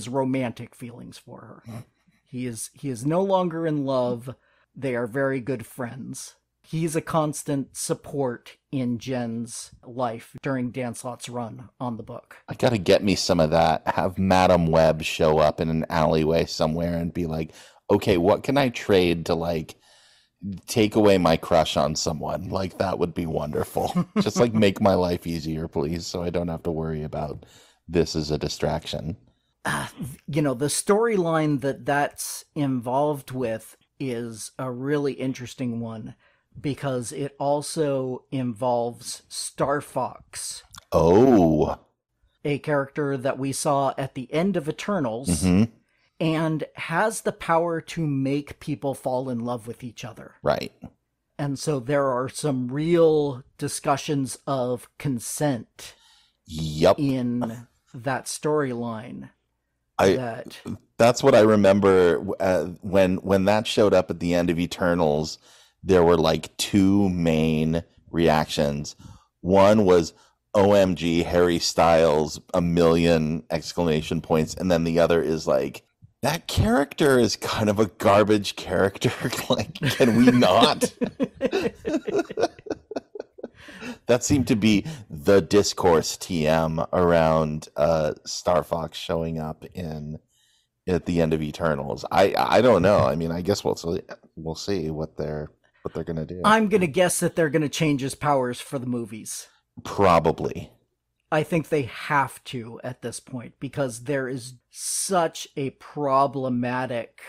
romantic feelings for her. He is no longer in love. They are very good friends. He's a constant support in Jen's life during Dan Slott's run on the book. I gotta get me some of that. Have Madam Web show up in an alleyway somewhere and be like, okay, what can I trade to like take away my crush on someone? Like, that would be wonderful. Just like make my life easier, please, so I don't have to worry about this as a distraction. The storyline that's involved with is a really interesting one because it also involves Star Fox. Oh. A character that we saw at the end of Eternals. Mm-hmm. And has the power to make people fall in love with each other. Right. And so there are some real discussions of consent in that storyline. That's what I remember when that showed up at the end of Eternals. There were like two main reactions. One was, OMG, Harry Styles, 1,000,000 exclamation points. And then the other is like, that character is kind of a garbage character. Like, can we not? That seemed to be the discourse TM around Star Fox showing up at the end of Eternals. I don't know. I guess we'll see what they're gonna do. I'm gonna guess that they're gonna change his powers for the movies. Probably. I think they have to at this point, because there is such a problematic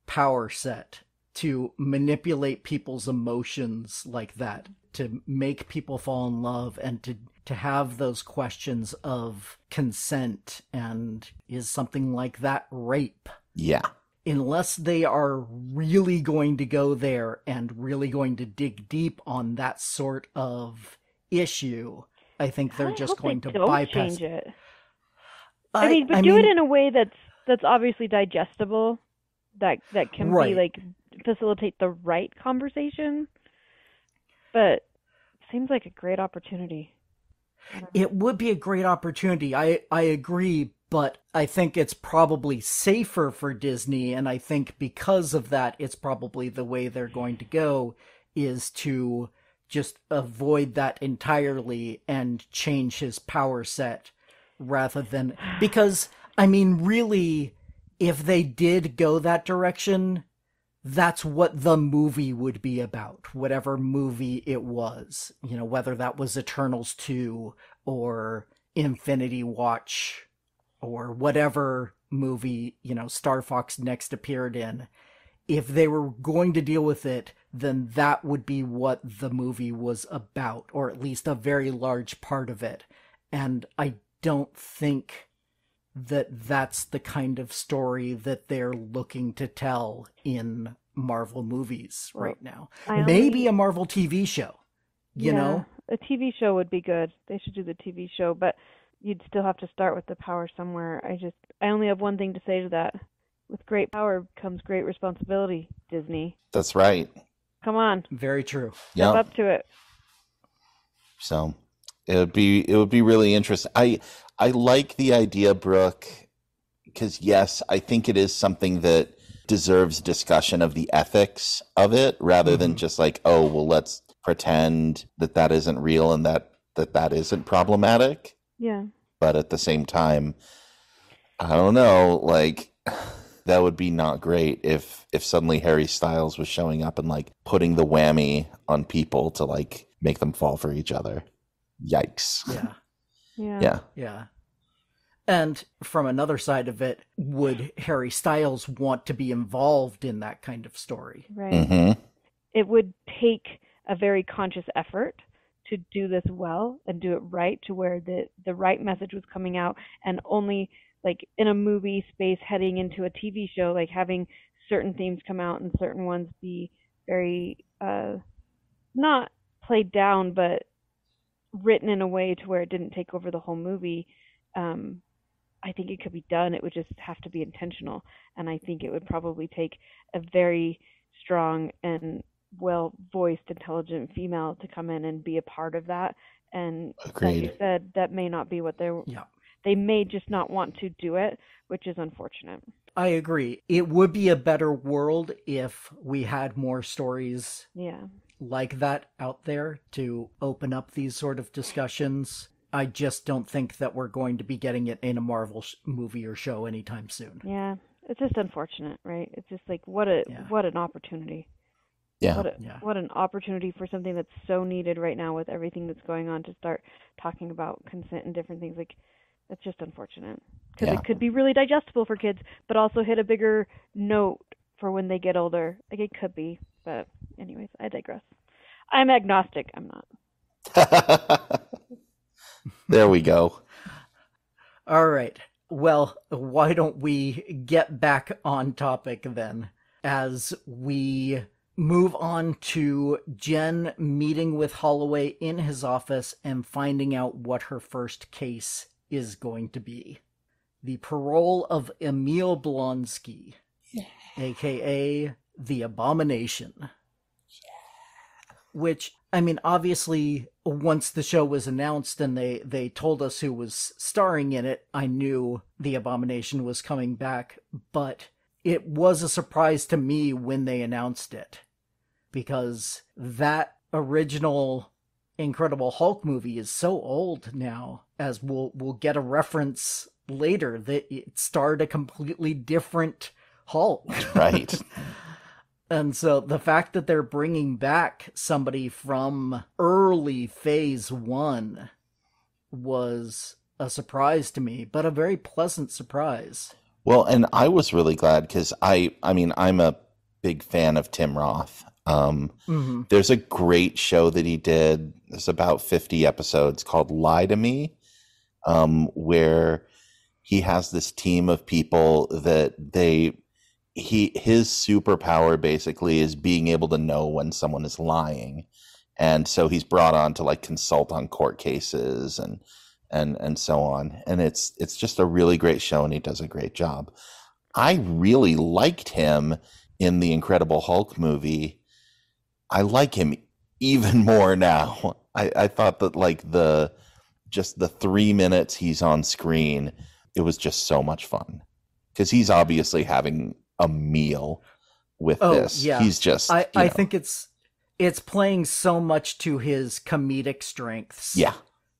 power set to manipulate people's emotions like that, to make people fall in love, and to have those questions of consent and is something like that rape. Yeah. Unless they are really going to go there and really going to dig deep on that sort of issue, I think they're just going to bypass. Change it. I mean, do it in a way that's obviously digestible, that can be like facilitate the right conversation. But it seems like a great opportunity. It would be a great opportunity. I agree, but I think it's probably safer for Disney, and I think because of that, it's probably the way they're going to go, is to just avoid that entirely and change his power set rather than... Because, I mean, really, if they did go that direction, that's what the movie would be about, whatever movie it was. You know, whether that was Eternals 2 or Infinity Watch or whatever movie, you know, Star Fox next appeared in. If they were going to deal with it, then that would be what the movie was about, or at least a very large part of it. And I don't think that that's the kind of story that they're looking to tell in Marvel movies right now. Maybe a Marvel TV show, you know? A TV show would be good. They should do the TV show, but you'd still have to start with the power somewhere. I only have one thing to say to that. With great power comes great responsibility, Disney. That's right. Come on. Very true. Step up to it. So it would be really interesting. I like the idea, Brooke, because yes, I think it is something that deserves discussion of the ethics of it, rather than just like, oh, well, let's pretend that isn't real and that isn't problematic. Yeah. But at the same time, I don't know, like, that would be not great if suddenly Harry Styles was showing up and like putting the whammy on people to like make them fall for each other. Yikes. Yeah. And from another side of it, would Harry Styles want to be involved in that kind of story? Right. Mm-hmm. It would take a very conscious effort to do this well and do it right, to where the right message was coming out, and only like in a movie space heading into a TV show, like having certain themes come out and certain ones be very not played down, but written in a way to where it didn't take over the whole movie. I think it could be done. It would just have to be intentional. And I think it would probably take a very strong and well-voiced, intelligent female to come in and be a part of that. And Agreed. Like you said, that may not be what they may just not want to do it, which is unfortunate. I agree. It would be a better world if we had more stories like that out there to open up these sort of discussions. I just don't think that we're going to be getting it in a Marvel movie or show anytime soon. Yeah, it's just unfortunate, right? It's just like, what an opportunity. Yeah. What an opportunity for something that's so needed right now with everything that's going on, to start talking about consent and different things. Like, it's just unfortunate, because it could be really digestible for kids, but also hit a bigger note for when they get older. Like, it could be, but anyways, I digress. I'm agnostic. I'm not. There we go. All right. Well, why don't we get back on topic then, as we move on to Jen meeting with Holloway in his office and finding out what her first case is going to be. The parole of Emil Blonsky, a.k.a. the Abomination. Which, I mean, obviously, once the show was announced and they told us who was starring in it, I knew the Abomination was coming back, but it was a surprise to me when they announced it, because that original Incredible Hulk movie is so old now, as we'll get a reference later, that it starred a completely different Hulk. Right. And so the fact that they're bringing back somebody from early phase 1 was a surprise to me, but a very pleasant surprise. Well, and I was really glad because I mean, I'm a big fan of Tim Roth. Hmm. There's a great show that he did. There's about 50 episodes called Lie to Me, where he has this team of people that his superpower basically is being able to know when someone is lying. And so he's brought on to like consult on court cases and so on. And it's just a really great show, and he does a great job. I really liked him in the Incredible Hulk movie. I like him even more now. I thought that like just the 3 minutes he's on screen, it was just so much fun because he's obviously having a meal with this. Yeah. He's just, I think it's playing so much to his comedic strengths. Yeah.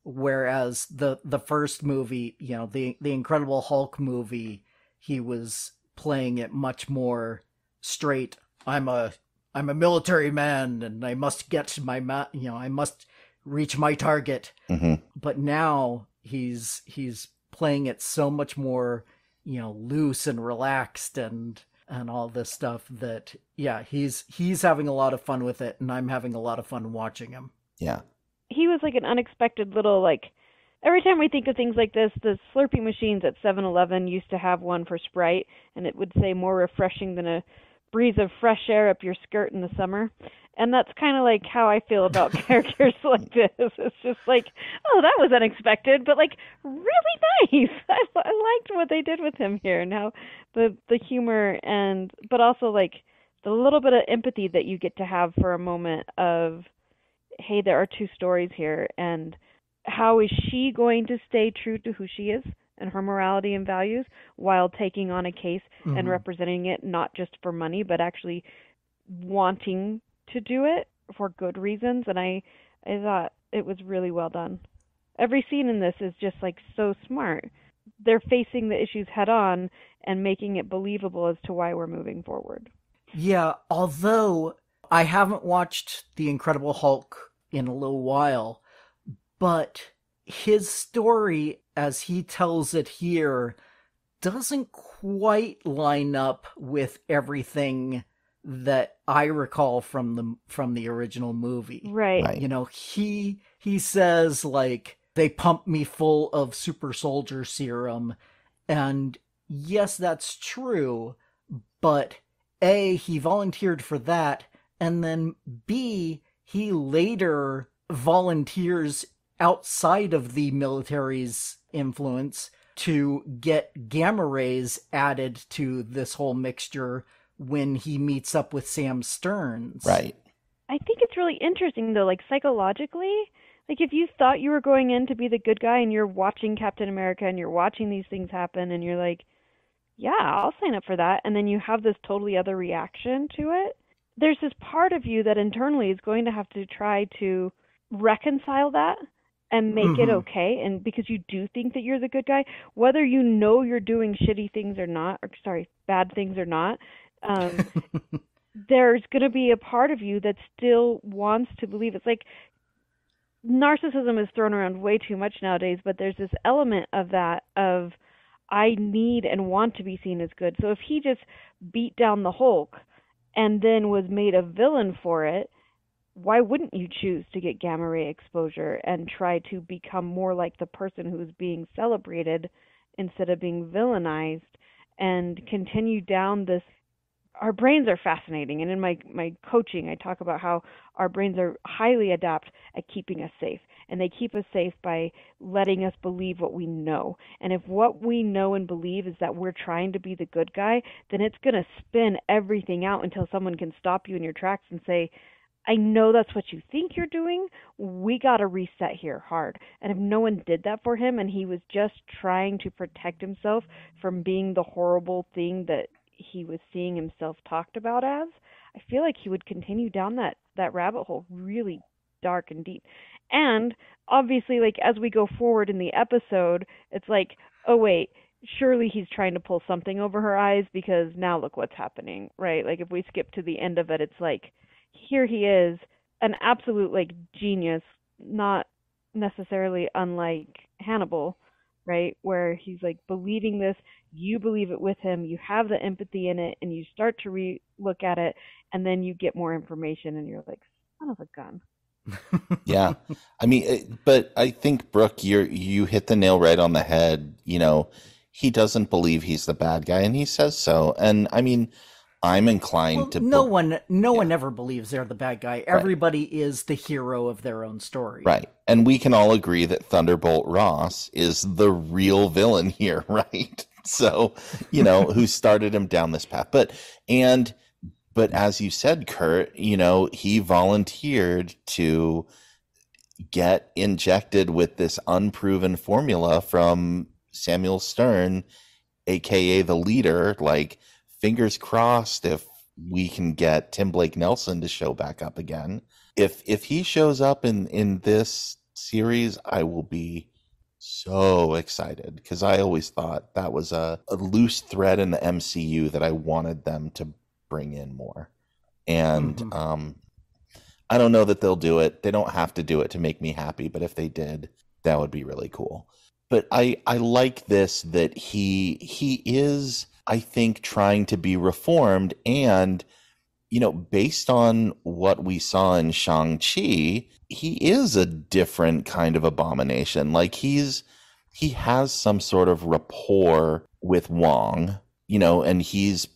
Whereas the first movie, the Incredible Hulk movie, he was playing it much more straight. I'm a military man, and I must get I must reach my target. Mm-hmm. But now he's playing it so much more, loose and relaxed and all this stuff that, yeah, he's having a lot of fun with it, and I'm having a lot of fun watching him. Yeah. He was like an unexpected little, like, every time we think of things like this, the Slurpee machines at 7-Eleven used to have one for Sprite, and it would say more refreshing than a breeze of fresh air up your skirt in the summer. And that's kind of like how I feel about characters like this. It's just like, oh, that was unexpected, but like really nice. I liked what they did with him here, and how the humor but also like the little bit of empathy that you get to have for a moment of, hey, there are two stories here, and how is she going to stay true to who she is and her morality and values while taking on a case and representing it not just for money, but actually wanting to do it for good reasons. And I thought it was really well done. Every scene in this is just like so smart. They're facing the issues head on and making it believable as to why we're moving forward. Yeah, although I haven't watched The Incredible Hulk in a little while, but his story as he tells it here doesn't quite line up with everything that I recall from the original movie. Right. He says, like, they pumped me full of super soldier serum, and yes, that's true, but A, he volunteered for that, and then B, he later volunteers outside of the military's influence to get gamma rays added to this whole mixture when he meets up with Sam Stearns. Right. I think it's really interesting, though, like psychologically, like if you thought you were going in to be the good guy and you're watching Captain America and you're watching these things happen and you're like, yeah, I'll sign up for that. And then you have this totally other reaction to it. There's this part of you that internally is going to have to try to reconcile that and make it okay. And because you do think that you're the good guy, whether you know you're doing shitty things or not, bad things or not, there's going to be a part of you that still wants to believe. It's like narcissism is thrown around way too much nowadays, but there's this element of that of I need and want to be seen as good. So if he just beat down the Hulk and then was made a villain for it, why wouldn't you choose to get gamma ray exposure and try to become more like the person who's being celebrated instead of being villainized and continue down this? Our brains are fascinating, and in my coaching I talk about how our brains are highly adept at keeping us safe, and they keep us safe by letting us believe what we know. And if what we know and believe is that we're trying to be the good guy, then it's going to spin everything out until someone can stop you in your tracks and say, I know that's what you think you're doing. We got to reset here hard. And if no one did that for him and he was just trying to protect himself from being the horrible thing that he was seeing himself talked about as, I feel like he would continue down that rabbit hole really dark and deep. And obviously, like, as we go forward in the episode, it's like, oh wait, surely he's trying to pull something over her eyes because now look what's happening, right? Like if we skip to the end of it, it's like, here he is, an absolute like genius, not necessarily unlike Hannibal, right? Where he's like believing this, you believe it with him, you have the empathy in it, and you start to look at it, and then you get more information, and you're like, son of a gun. Yeah. I mean, but I think, Brooke, you hit the nail right on the head. You know, he doesn't believe he's the bad guy, and he says so. And I mean, I'm inclined to. No one ever believes they're the bad guy. Everybody is the hero of their own story. Right. And we can all agree that Thunderbolt Ross is the real villain here, right? So, you know, who started him down this path. But as you said, Kurt, you know, he volunteered to get injected with this unproven formula from Samuel Stern, aka the leader. Like, fingers crossed if we can get Tim Blake Nelson to show back up again. If he shows up in this series, I will be so excited, because I always thought that was a loose thread in the MCU that I wanted them to bring in more. And I don't know that they'll do it. They don't have to do it to make me happy, but if they did, that would be really cool. But I like this, that he is, I think, trying to be reformed. And, you know, based on what we saw in Shang-Chi, he is a different kind of abomination. Like, he has some sort of rapport with Wong, you know, and he's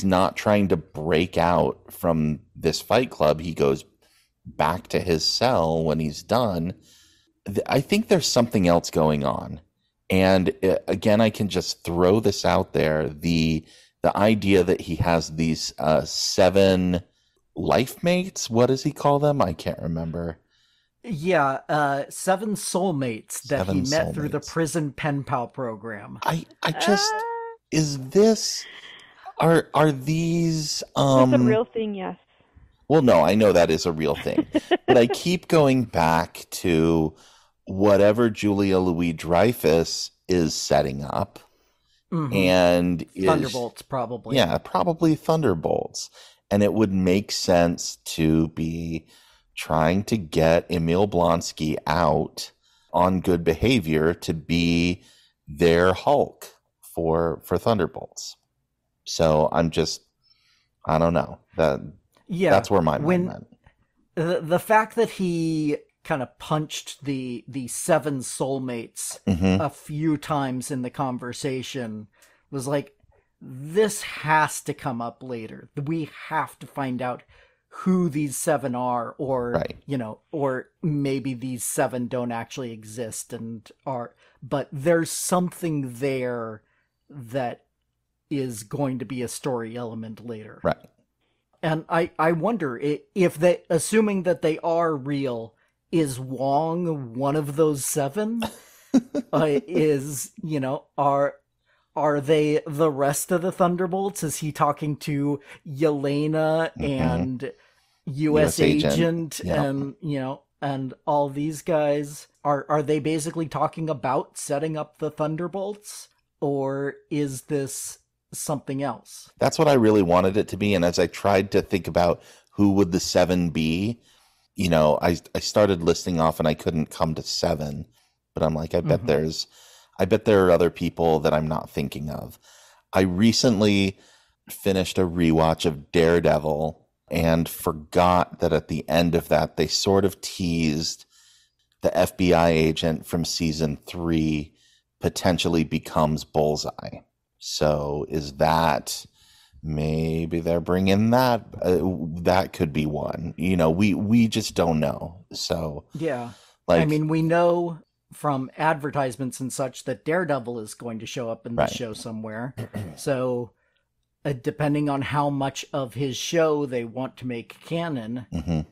not trying to break out from this fight club. He goes back to his cell when he's done. I think there's something else going on. And again, I can just throw this out there. The idea that he has these 7 life mates. What does he call them? I can't remember. Yeah, 7 soulmates that he met through the prison pen pal program. I just, is this, are these, That's a real thing, yes. Well, no, I know that is a real thing, but I keep going back to whatever Julia Louis-Dreyfus is setting up. And Thunderbolts, probably. Yeah, probably Thunderbolts. And it would make sense to be trying to get Emil Blonsky out on good behavior to be their Hulk for Thunderbolts. So I don't know. That's where my mind went. The fact that he kind of punched the 7 soulmates a few times in the conversation was like, this has to come up later. We have to find out who these 7 are, or you know, or maybe these 7 don't actually exist and are, but there's something there that is going to be a story element later. Right. And I wonder if they, assuming that they are real, is Wong one of those 7? Is, you know, are they the rest of the Thunderbolts? Is he talking to Yelena and US Agent and, you know, and all these guys? Are they basically talking about setting up the Thunderbolts? Or is this something else? That's what I really wanted it to be. And as I tried to think about who would the 7 be, you know, I started listing off and I couldn't come to 7, but I'm like, I bet there are other people that I'm not thinking of. I recently finished a rewatch of Daredevil and forgot that at the end of that, they sort of teased the FBI agent from season 3 potentially becomes Bullseye. So is that, maybe they're bringing that? That could be one. You know, we just don't know. So yeah, like, I mean, we know from advertisements and such that Daredevil is going to show up in the show somewhere. So depending on how much of his show they want to make canon,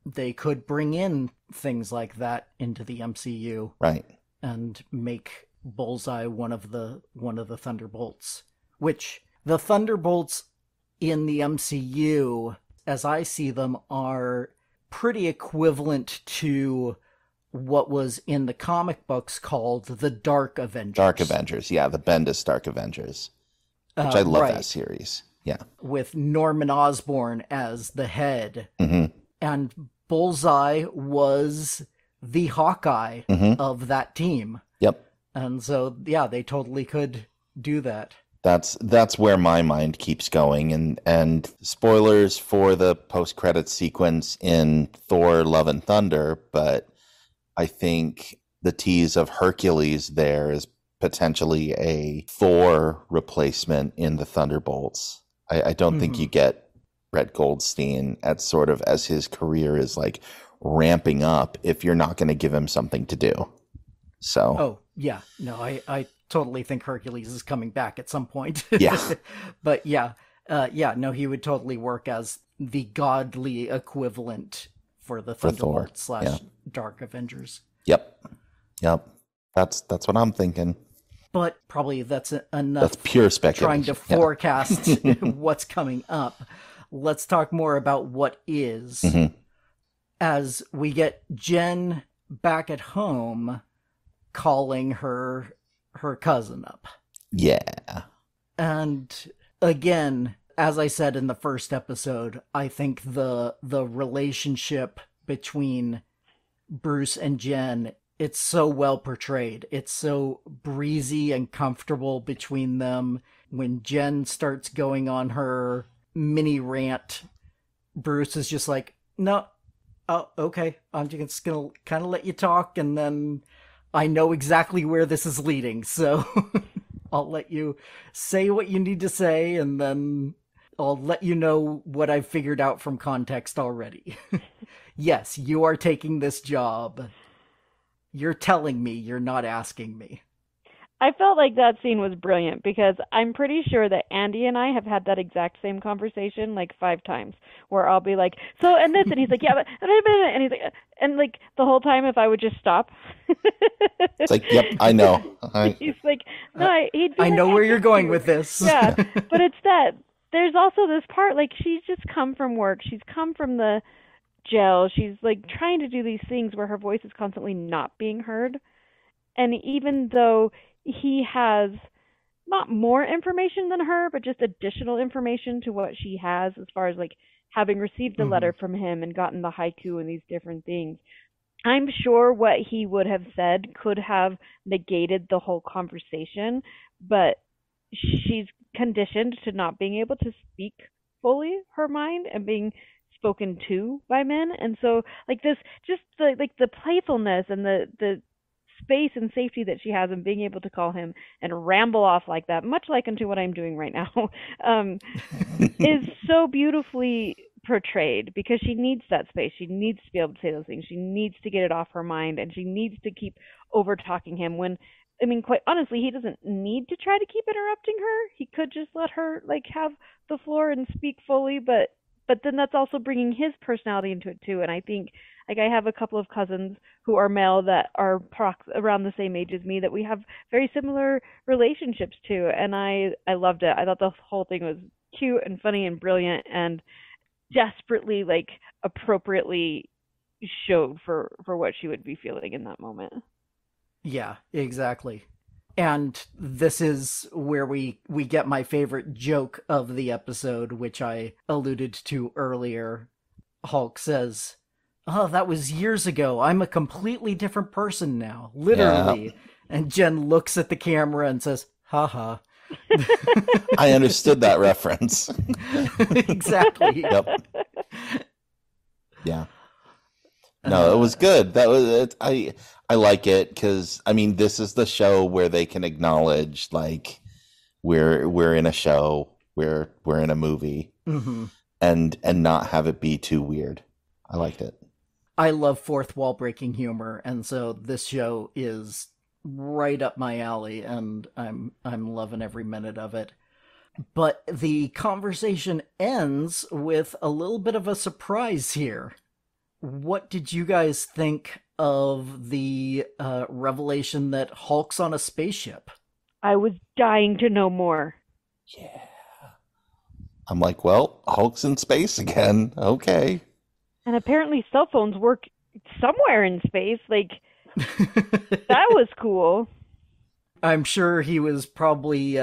they could bring in things like that into the MCU, right? And make Bullseye one of the Thunderbolts, which the Thunderbolts in the MCU, as I see them, are pretty equivalent to what was in the comic books called the Dark Avengers. Dark Avengers, yeah, the Bendis Dark Avengers, which I love that series. Yeah, with Norman Osborn as the head, and Bullseye was the Hawkeye of that team. Yep. And so, yeah, they totally could do that. That's where my mind keeps going. And spoilers for the post-credits sequence in Thor: Love and Thunder, but I think the tease of Hercules there is potentially a Thor replacement in the Thunderbolts. I don't think you get Brett Goldstein at sort of as his career is like ramping up if you're not going to give him something to do. So. Oh, yeah. No, I totally think Hercules is coming back at some point. Yeah. But yeah, no, he would totally work as the godly equivalent for the Thunderbolts / Dark Avengers. Yep. That's what I'm thinking. But probably that's enough. That's pure speculation. Trying to forecast what's coming up. Let's talk more about what is. As we get Jen back at home calling her cousin up. Yeah. And again, as I said in the first episode, I think the relationship between Bruce and Jen, it's so well portrayed. It's so breezy and comfortable between them. When Jen starts going on her mini rant, Bruce is just like, no, oh, okay, I'm just gonna kind of let you talk, and then I know exactly where this is leading, so I'll let you say what you need to say, and then I'll let you know what I've figured out from context already. Yes, you are taking this job. You're telling me, you're not asking me. I felt like that scene was brilliant because I'm pretty sure that Andy and I have had that exact same conversation like 5 times where I'll be like, so, and this, and he's like, yeah, but, and he's like, and like the whole time if I would just stop. It's like, yep, I know. He's like, no, I know where you're going with this. Yeah, but it's that there's also this part, like she's just come from work. She's come from the jail. She's like trying to do these things where her voice is constantly not being heard. And even though he has not more information than her, but just additional information to what she has as far as like having received a letter from him and gotten the haiku and these different things. I'm sure what he would have said could have negated the whole conversation, but she's conditioned to not being able to speak fully her mind and being spoken to by men. And so like this, just the playfulness and the space and safety that she has in being able to call him and ramble off like that, much like into what I'm doing right now, is so beautifully portrayed because she needs that space. She needs to be able to say those things. She needs to get it off her mind, and she needs to keep over talking him when, I mean, quite honestly, he doesn't need to try to keep interrupting her. He could just let her like have the floor and speak fully, but then that's also bringing his personality into it too. And I think, like, I have a couple of cousins who are male that are around the same age as me that we have very similar relationships to, and I loved it. I thought the whole thing was cute and funny and brilliant and desperately, like, appropriately showed for what she would be feeling in that moment. Yeah, exactly. And this is where we get my favorite joke of the episode, which I alluded to earlier. Hulk says, "Oh, that was years ago. I'm a completely different person now." Literally. Yeah. And Jen looks at the camera and says, "Ha." I understood that reference. Exactly. Yep. Yeah. No, it was good. That was it. I like it because, I mean, this is the show where they can acknowledge, like, we're in a show, we're in a movie, and not have it be too weird. I liked it. I love fourth wall breaking humor, and so this show is right up my alley, and I'm loving every minute of it. But the conversation ends with a little bit of a surprise here. What did you guys think of the revelation that Hulk's on a spaceship? I was dying to know more. Yeah. I'm like, well, Hulk's in space again. Okay. And apparently cell phones work somewhere in space. Like, that was cool. I'm sure he was probably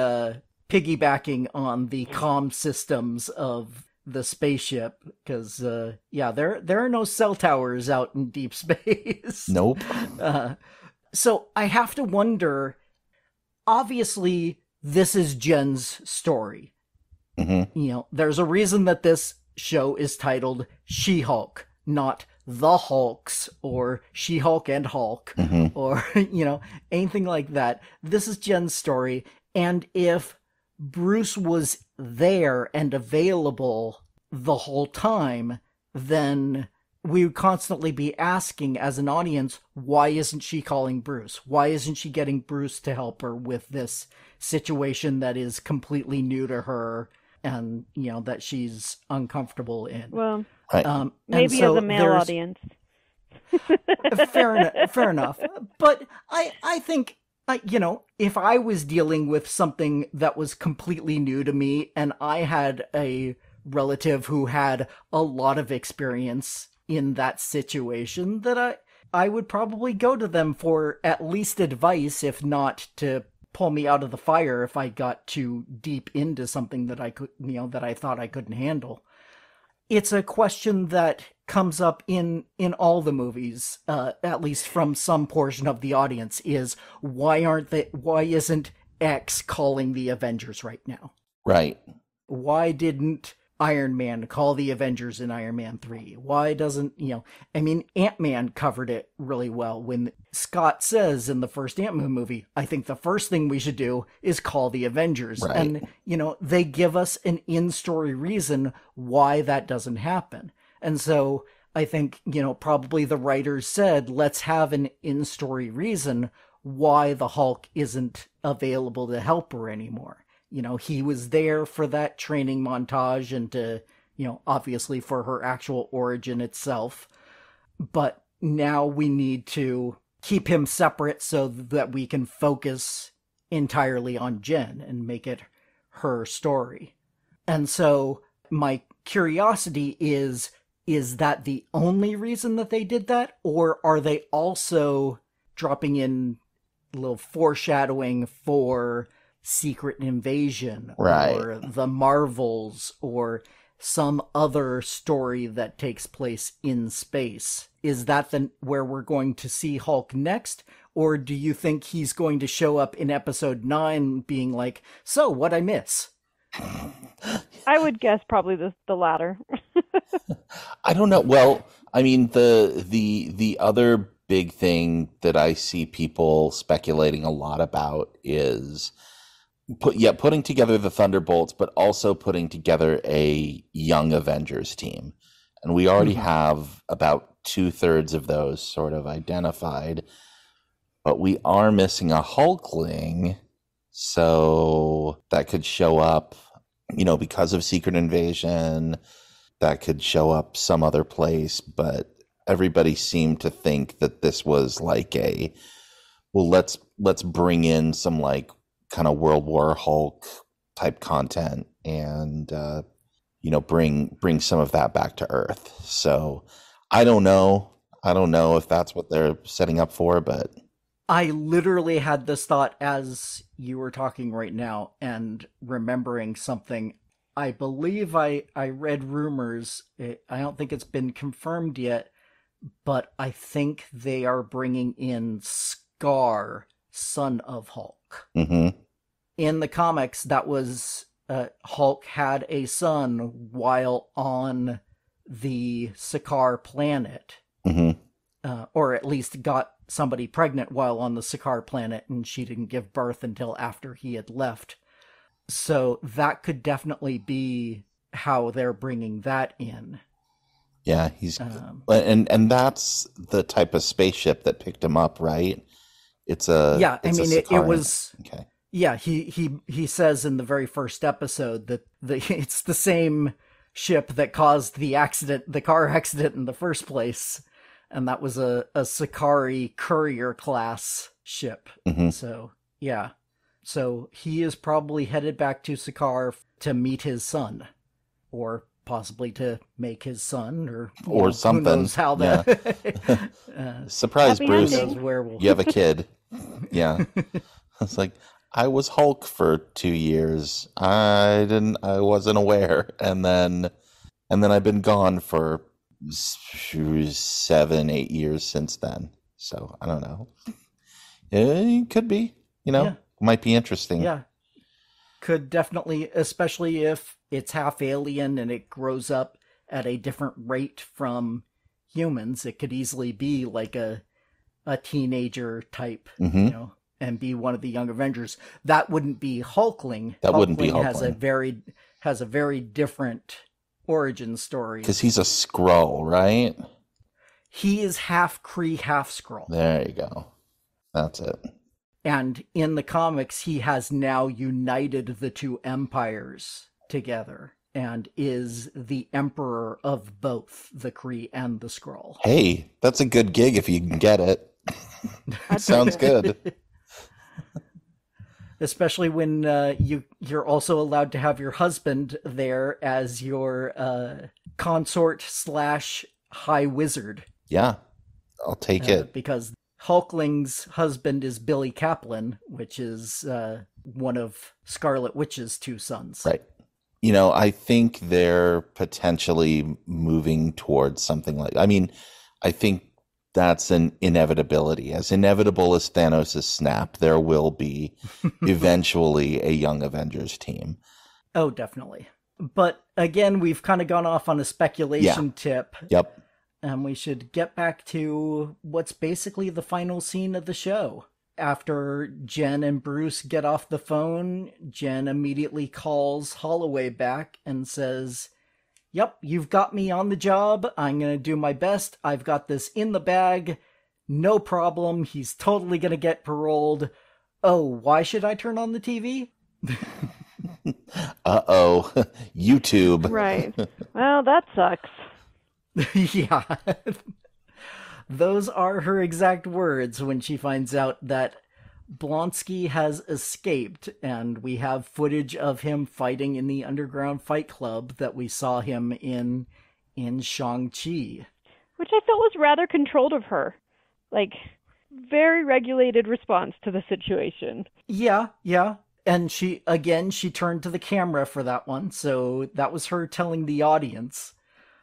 piggybacking on the comm systems of the spaceship, because there are no cell towers out in deep space. Nope. So I have to wonder, obviously this is Jen's story. Mm-hmm. There's a reason that this show is titled She-Hulk, not The Hulks or She-Hulk and Hulk, or anything like that. This is Jen's story, and if Bruce was there and available the whole time, then we would constantly be asking as an audience, why isn't she calling Bruce? Why isn't she getting Bruce to help her with this situation that is completely new to her and, that she's uncomfortable in? Well, right. maybe as a male audience. Fair enough. But I think, if I was dealing with something that was completely new to me and I had a relative who had a lot of experience in that situation, that I would probably go to them for at least advice, if not to pull me out of the fire if I got too deep into something that I could, that I thought I couldn't handle. It's a question that comes up in all the movies, at least from some portion of the audience, is why isn't X calling the Avengers right now? Right. Why didn't Iron Man call the Avengers in Iron Man 3? Why doesn't, Ant-Man covered it really well when Scott says in the first Ant-Man movie, I think the first thing we should do is call the Avengers. Right. And, they give us an in-story reason why that doesn't happen. And so I think, probably the writers said, let's have an in-story reason why the Hulk isn't available to help her anymore. He was there for that training montage and to, obviously for her actual origin itself. But now we need to keep him separate so that we can focus entirely on Jen and make it her story. And so my curiosity is that the only reason that they did that? Or are they also dropping in a little foreshadowing for Secret Invasion, right, or the Marvels, or some other story that takes place in space? Is that where we're going to see Hulk next? Or do you think he's going to show up in episode 9 being like, so what'd I miss? I would guess probably the latter. I don't know. Well, I mean, the other big thing that I see people speculating a lot about is putting together the Thunderbolts, but also putting together a young Avengers team. And we already have about 2/3 of those sort of identified, but we are missing a Hulkling. So that could show up, because of Secret Invasion, that could show up some other place. But everybody seemed to think that this was like let's bring in some like kind of World War Hulk type content and bring some of that back to Earth. So I don't know if that's what they're setting up for, but I literally had this thought as you were talking right now and remembering something. I believe I read rumors. I don't think it's been confirmed yet, but I think they are bringing in Scar, son of Hulk. Mm-hmm. In the comics, that was Hulk had a son while on the Sakaar planet. Mm-hmm. Or at least got somebody pregnant while on the Sakaar planet, and she didn't give birth until after he had left. So that could definitely be how they're bringing that in. Yeah, he's and that's the type of spaceship that picked him up, right? It was okay. Yeah, he says in the very first episode that it's the same ship that caused the car accident in the first place. And that was a Sakaari courier class ship. Mm-hmm. So, yeah. So he is probably headed back to Sakaar to meet his son. Or possibly to make his son. Or something. Who knows how that... Surprise, Bruce. Ending. You have a kid. Yeah. It's like, I was Hulk for 2 years. I wasn't aware. And then And then I've been gone for 7-8 years since then. So I don't know. It could be, might be interesting. Yeah. Could definitely, especially if it's half alien and it grows up at a different rate from humans. It could easily be like a teenager type, and be one of the Young Avengers. That wouldn't be Hulkling. That wouldn't be Hulkling. Has a very different origin story. Because he's a Skrull, right? He is half Kree, half Skrull. There you go. That's it. And in the comics, he has now united the two empires together and is the emperor of both the Kree and the Skrull. Hey, that's a good gig if you can get it. Sounds good. Especially when you're also allowed to have your husband there as your consort / high wizard. Yeah, I'll take it. Because Hulkling's husband is Billy Kaplan, which is one of Scarlet Witch's two sons. Right. I think they're potentially moving towards something like... I think that's an inevitability. As inevitable as Thanos' snap, there will be eventually a Young Avengers team. Oh, definitely. But again, we've kind of gone off on a speculation tip. Yep. And we should get back to what's basically the final scene of the show. After Jen and Bruce get off the phone, Jen immediately calls Holloway back and says, "Yep, you've got me on the job. I'm going to do my best. I've got this in the bag. No problem. He's totally going to get paroled. Oh, why should I turn on the TV?" Uh-oh. YouTube. Right. Well, that sucks. Yeah. Those are her exact words when she finds out that Blonsky has escaped, and we have footage of him fighting in the underground fight club that we saw him in Shang-Chi. Which I felt was rather controlled of her. Like, very regulated response to the situation. Yeah. And she turned to the camera for that one, so that was her telling the audience.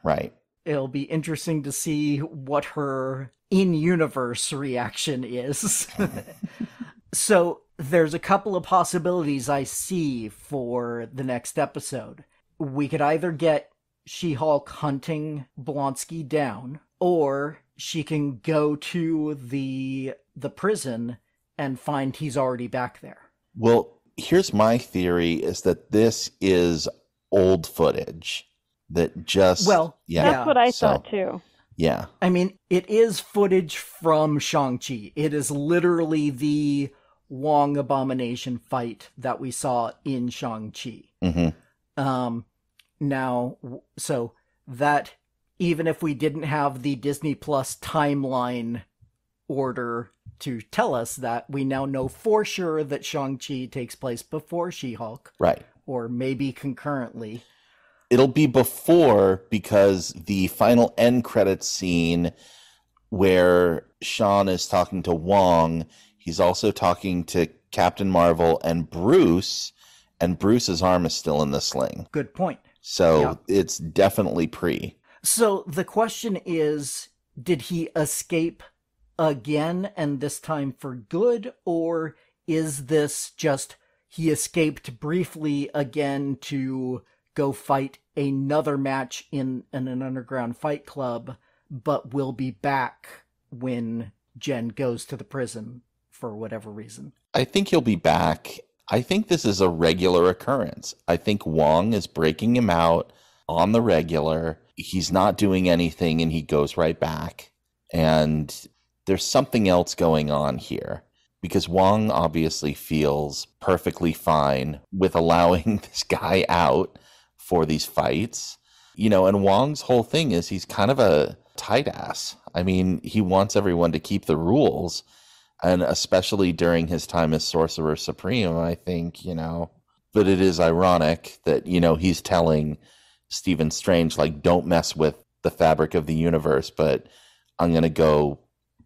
Right. It'll be interesting to see what her in-universe reaction is. So there's a couple of possibilities I see for the next episode. We could either get She-Hulk hunting Blonsky down, or she can go to the prison and find he's already back there. Well, here's my theory, is that this is old footage. That just... Well, yeah. That's what I thought, too. Yeah. I mean, it is footage from Shang-Chi. It is literally the Wong Abomination fight that we saw in Shang-Chi. Mm-hmm. Now, so that, even if we didn't have the Disney Plus timeline order to tell us that, we now know for sure that Shang-Chi takes place before She-Hulk. Right. Or maybe concurrently. It'll be before, because the final end credits scene where Sean is talking to Wong, he's also talking to Captain Marvel and Bruce's arm is still in the sling. Good point. So It's definitely pre. So the question is, did he escape again, and this time for good, or is this just he escaped briefly again to go fight another match in an underground fight club, but will be back when Jen goes to the prison for whatever reason? I think he'll be back. I think this is a regular occurrence. I think Wong is breaking him out on the regular. He's not doing anything and he goes right back. And there's something else going on here, because Wong obviously feels perfectly fine with allowing this guy out for these fights, and Wong's whole thing is he's kind of a tight ass. I mean, he wants everyone to keep the rules, and especially during his time as Sorcerer Supreme, I think, but it is ironic that, he's telling Stephen Strange, like, don't mess with the fabric of the universe, but I'm going to go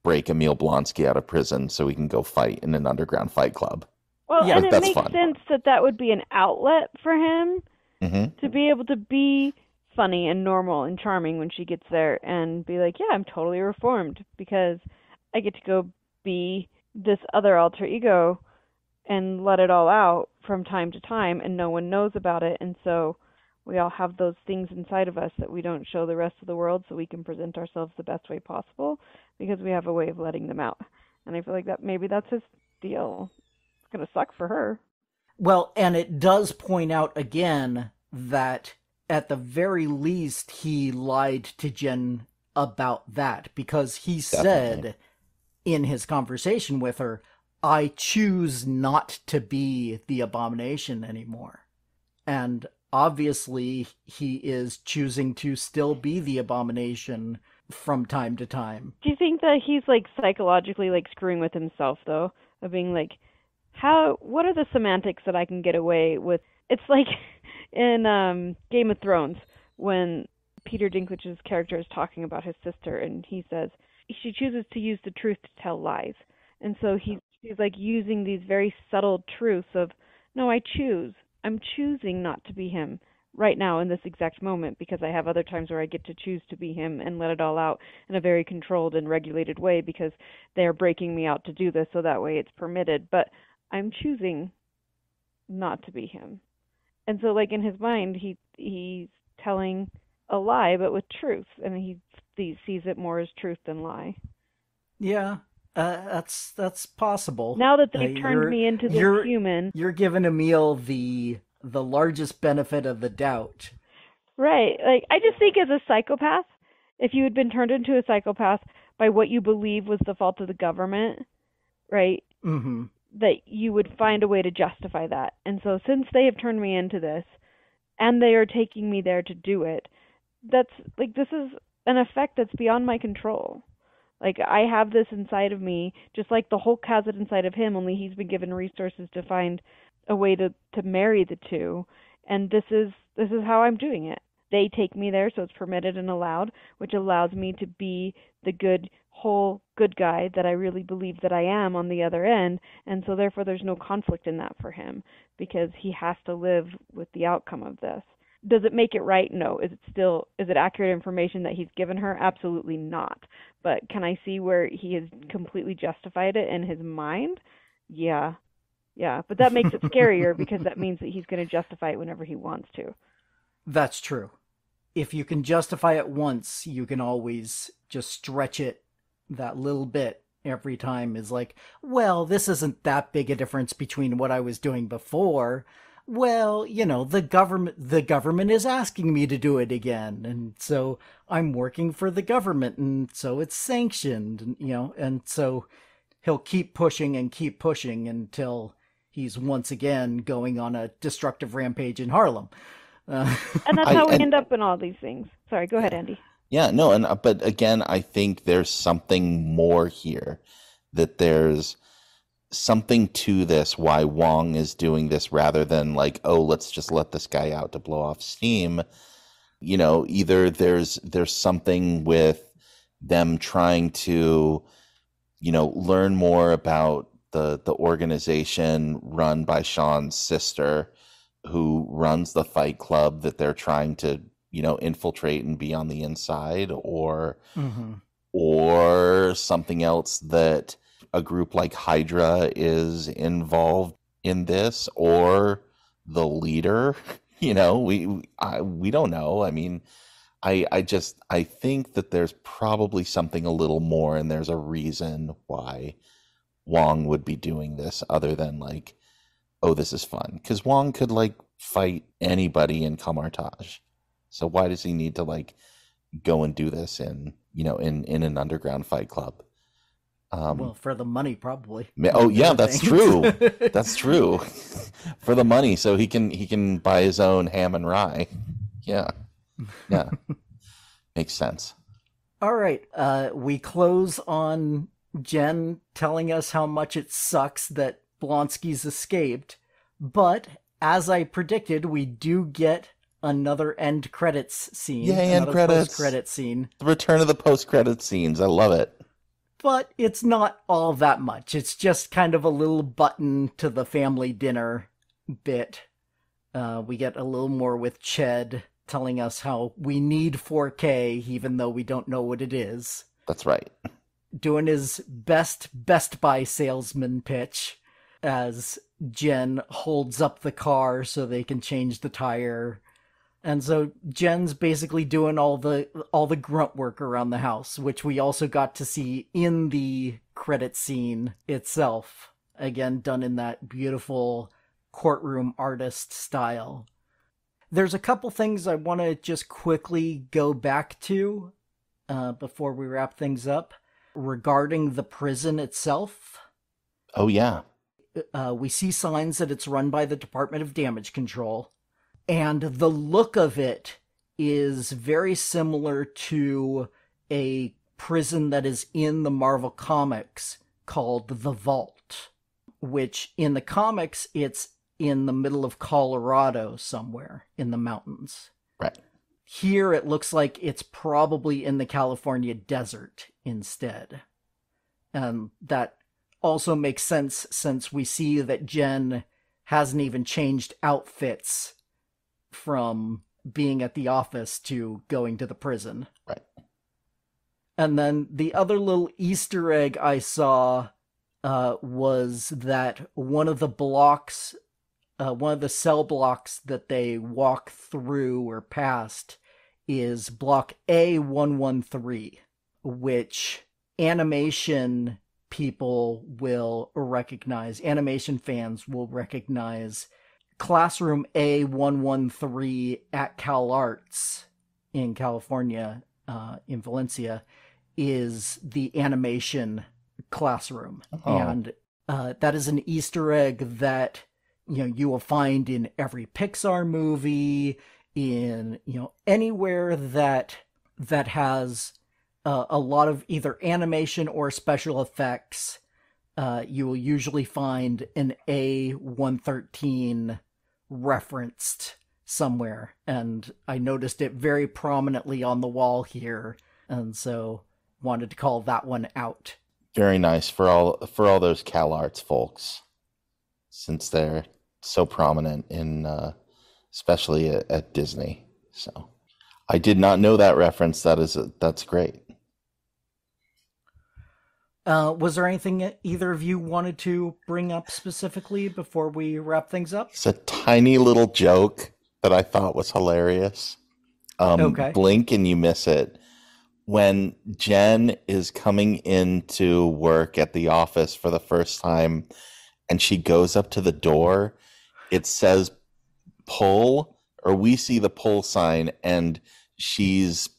break Emil Blonsky out of prison so we can go fight in an underground fight club. Well, Yeah, and it that's makes fun. sense that would be an outlet for him. Mm-hmm. To be able to be funny and normal and charming when she gets there and be like, yeah, I'm totally reformed because I get to go be this other alter ego and let it all out from time to time, and no one knows about it. And so we all have those things inside of us that we don't show the rest of the world, so we can present ourselves the best way possible because we have a way of letting them out. And I feel like that maybe that's his deal. It's going to suck for her. Well, and it does point out again that at the very least he lied to Jen about that, because he said in his conversation with her, I choose not to be the abomination anymore. And obviously he is choosing to still be the abomination from time to time. Do you think that he's like psychologically like screwing with himself though? Of being like, what are the semantics that I can get away with? It's like in Game of Thrones when Peter Dinklage's character is talking about his sister and he says she chooses to use the truth to tell lies. And so he's like using these very subtle truths of, no, I'm choosing not to be him right now in this exact moment because I have other times where I get to choose to be him and let it all out in a very controlled and regulated way because they're breaking me out to do this so that way it's permitted. But I'm choosing not to be him. And so like in his mind, he's telling a lie but with truth, and he sees it more as truth than lie. Yeah. That's possible. Now that they've turned me into this human, you're giving Emil the largest benefit of the doubt. Right. Like, I just think as a psychopath, if you had been turned into a psychopath by what you believe was the fault of the government, right? Mm-hmm. That you would find a way to justify that. And so since they have turned me into this, and they are taking me there to do it, that's like, this is an effect that's beyond my control. Like, I have this inside of me, just like the Hulk has it inside of him, only he's been given resources to find a way to marry the two. And this is how I'm doing it. They take me there, so it's permitted and allowed, which allows me to be the good, whole good guy that I really believe that I am on the other end. And so therefore there's no conflict in that for him, because he has to live with the outcome of this. Does it make it right? No. Is it accurate information that he's given her? Absolutely not. But can I see where he has completely justified it in his mind? Yeah. Yeah. But that makes it scarier because that means that he's going to justify it whenever he wants to. That's true. If you can justify it once, you can always just stretch it that little bit every time. Is like, well, this isn't that big a difference between what I was doing before. Well, the government is asking me to do it again, and so I'm working for the government, and so it's sanctioned, and so he'll keep pushing until he's once again going on a destructive rampage in Harlem. And that's how we end up in all these things. Sorry, go ahead, Andy. Yeah, no, but again, I think there's something more here, that there's something to this, why Wong is doing this rather than like, oh, let's just let this guy out to blow off steam. Either there's something with them trying to, learn more about the organization run by Sean's sister, who runs the Fight Club that they're trying to, infiltrate and be on the inside, or something else, that a group like Hydra is involved in this, or the leader. We don't know. I mean, I think that there's probably something a little more, and there's a reason why Wong would be doing this, other than like, oh, this is fun. Because Wong could like fight anybody in Kamartaj. So why does he need to like go and do this in an underground fight club? Well, for the money, probably. Oh yeah, that's true. That's true. For the money, so he can buy his own ham and rye. Yeah. Makes sense. All right. We close on Jen telling us how much it sucks that Blonsky's escaped, but as I predicted, we do get another end credits scene. Yay, end credits. Post-credit scene. The return of the post-credit scenes. I love it. But it's not all that much. It's just kind of a little button to the family dinner bit. We get a little more with Ched telling us how we need 4K even though we don't know what it is. That's right. Doing his Best Buy salesman pitch as Jen holds up the car so they can change the tire. And so Jen's basically doing all the grunt work around the house, which we also got to see in the credit scene itself. Again, done in that beautiful courtroom artist style. There's a couple things I want to just quickly go back to before we wrap things up regarding the prison itself. Oh, yeah. We see signs that it's run by the Department of Damage Control. And the look of it is very similar to a prison that is in the Marvel Comics called The Vault, which in the comics, it's in the middle of Colorado somewhere in the mountains. Right. Here, it looks like it's probably in the California desert instead. And that also makes sense since we see that Jen hasn't even changed outfits from being at the office to going to the prison. Right. And then the other little Easter egg I saw was that one of the blocks, one of the cell blocks that they walk through or past is block A113, which animation people will recognize, animation fans will recognize. Classroom A113 at CalArts in California, in Valencia, is the animation classroom. Oh. And that is an Easter egg that, you will find in every Pixar movie, in, anywhere that has a lot of either animation or special effects. You will usually find an A113 referenced somewhere, and I noticed it very prominently on the wall here, and so wanted to call that one out. Very nice for all those CalArts folks, since they're so prominent in, especially at Disney. So I did not know that reference. That's great. Was there anything either of you wanted to bring up specifically before we wrap things up? It's a tiny little joke that I thought was hilarious. Okay. Blink and you miss it. When Jen is coming into work at the office for the first time and she goes up to the door, it says pull, or we see the pull sign, and she's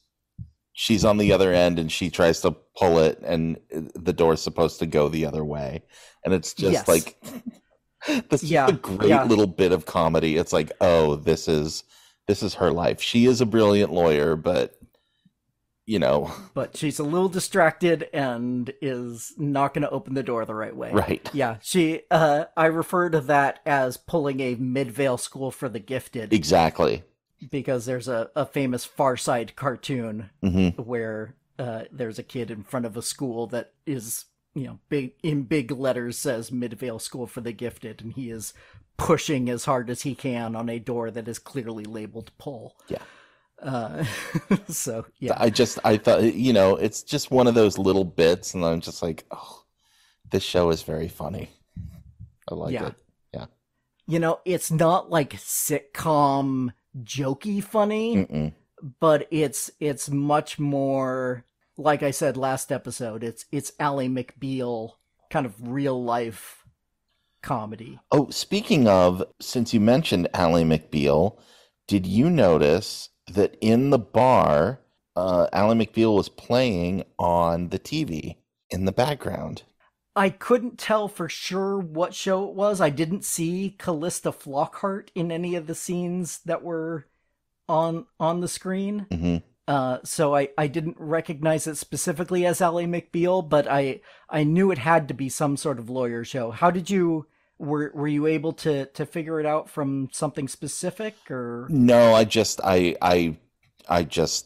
on the other end and she tries to pull it and the door's supposed to go the other way. And it's just like, this is a great little bit of comedy. It's like, oh, this is her life. She is a brilliant lawyer, but but she's a little distracted and is not going to open the door the right way. Right. Yeah. I refer to that as pulling a Midvale School for the Gifted. Exactly. Because there's a famous Far Side cartoon mm-hmm. where there's a kid in front of a school that is, big letters says Midvale School for the Gifted, and he is pushing as hard as he can on a door that is clearly labeled pull. Yeah. So, yeah. I thought, it's just one of those little bits, and I'm just like, oh, this show is very funny. I like it. Yeah. It's not like sitcom jokey funny, Mm-mm. but it's much more, like I said last episode, it's Ally McBeal kind of real life comedy. Oh, speaking of, since you mentioned Ally McBeal, did you notice that in the bar, Ally McBeal was playing on the TV in the background? I couldn't tell for sure what show it was. I didn't see Callista Flockhart in any of the scenes that were on the screen. Mm-hmm. So I didn't recognize it specifically as Ally McBeal, but I knew it had to be some sort of lawyer show. How did you... Were you able to figure it out from something specific, or? No, I just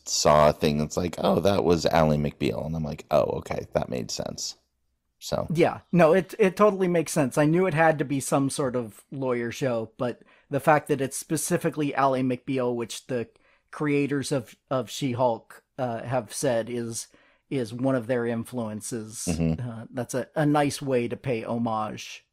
saw a thing that's like, oh, that was Ally McBeal, and I'm like, oh, okay, that made sense. So yeah, no, it totally makes sense. I knew it had to be some sort of lawyer show, but the fact that it's specifically Ally McBeal, which the creators of She-Hulk have said is one of their influences. That's a nice way to pay homage.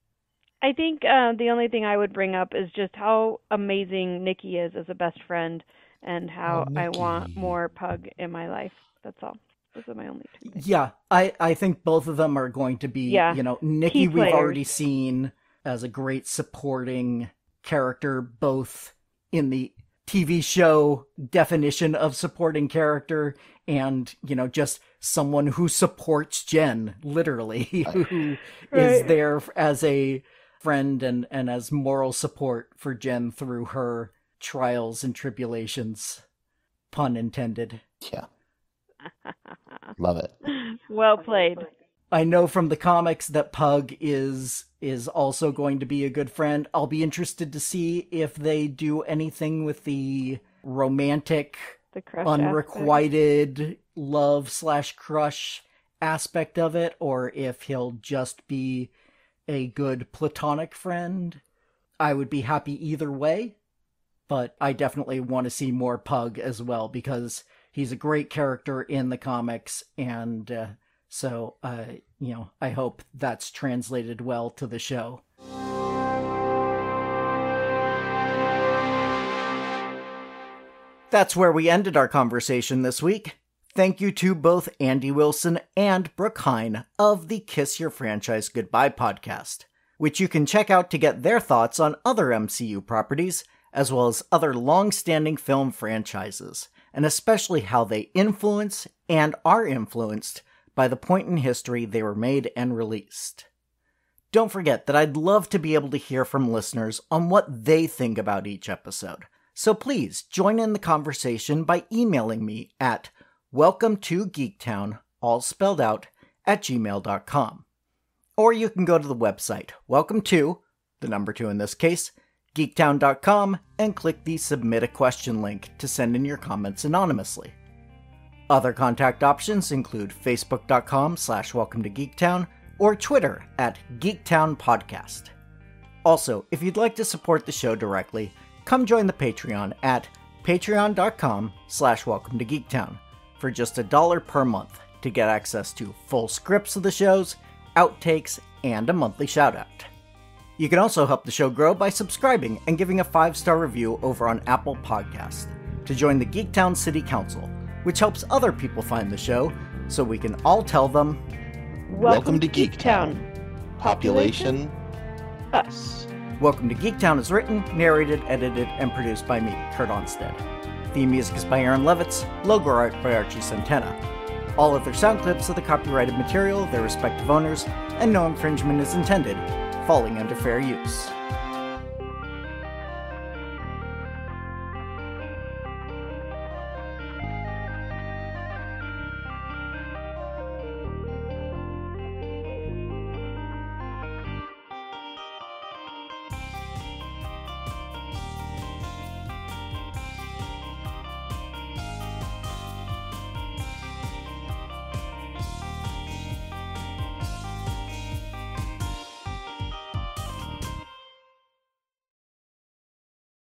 I think the only thing I would bring up is just how amazing Nikki is as a best friend, and how I want more Pug in my life. That's all. Those are my only two things. Yeah, I think both of them are going to be, Nikki we've already seen as a great supporting character, both in the TV show definition of supporting character and, just someone who supports Jen, literally, who is there as a friend and as moral support for Jen through her trials and tribulations. Pun intended. Yeah. Love it. Well played. I know from the comics that Pug is also going to be a good friend. I'll be interested to see if they do anything with the romantic, unrequited love/crush aspect of it, or if he'll just be a good platonic friend. I would be happy either way, but I definitely want to see more Pug as well, because he's a great character in the comics, and so I hope that's translated well to the show. That's where we ended our conversation this week. Thank you to both Andy Wilson and Brooke Heyn of the Kiss Your Franchise Goodbye podcast, which you can check out to get their thoughts on other MCU properties, as well as other long-standing film franchises, and especially how they influence and are influenced by the point in history they were made and released. Don't forget that I'd love to be able to hear from listeners on what they think about each episode, so please join in the conversation by emailing me at welcometogeektown, all spelled out, @gmail.com. Or you can go to the website, welcome to, the number 2 in this case, geektown.com, and click the Submit a Question link to send in your comments anonymously. Other contact options include facebook.com/welcometogeektown or Twitter @geektownpodcast. Also, if you'd like to support the show directly, come join the Patreon at patreon.com/welcometogeektown for just $1 per month to get access to full scripts of the shows, outtakes, and a monthly shoutout. You can also help the show grow by subscribing and giving a 5-star review over on Apple Podcasts to join the Geektown City Council, which helps other people find the show so we can all tell them, Welcome to Geektown. Population us. Welcome to Geektown is written, narrated, edited, and produced by me, Kurt Onstead. Theme music is by Aaron Levitz, logo art by Archie Santana. All other sound clips are the copyrighted material, their respective owners, and no infringement is intended, falling under fair use.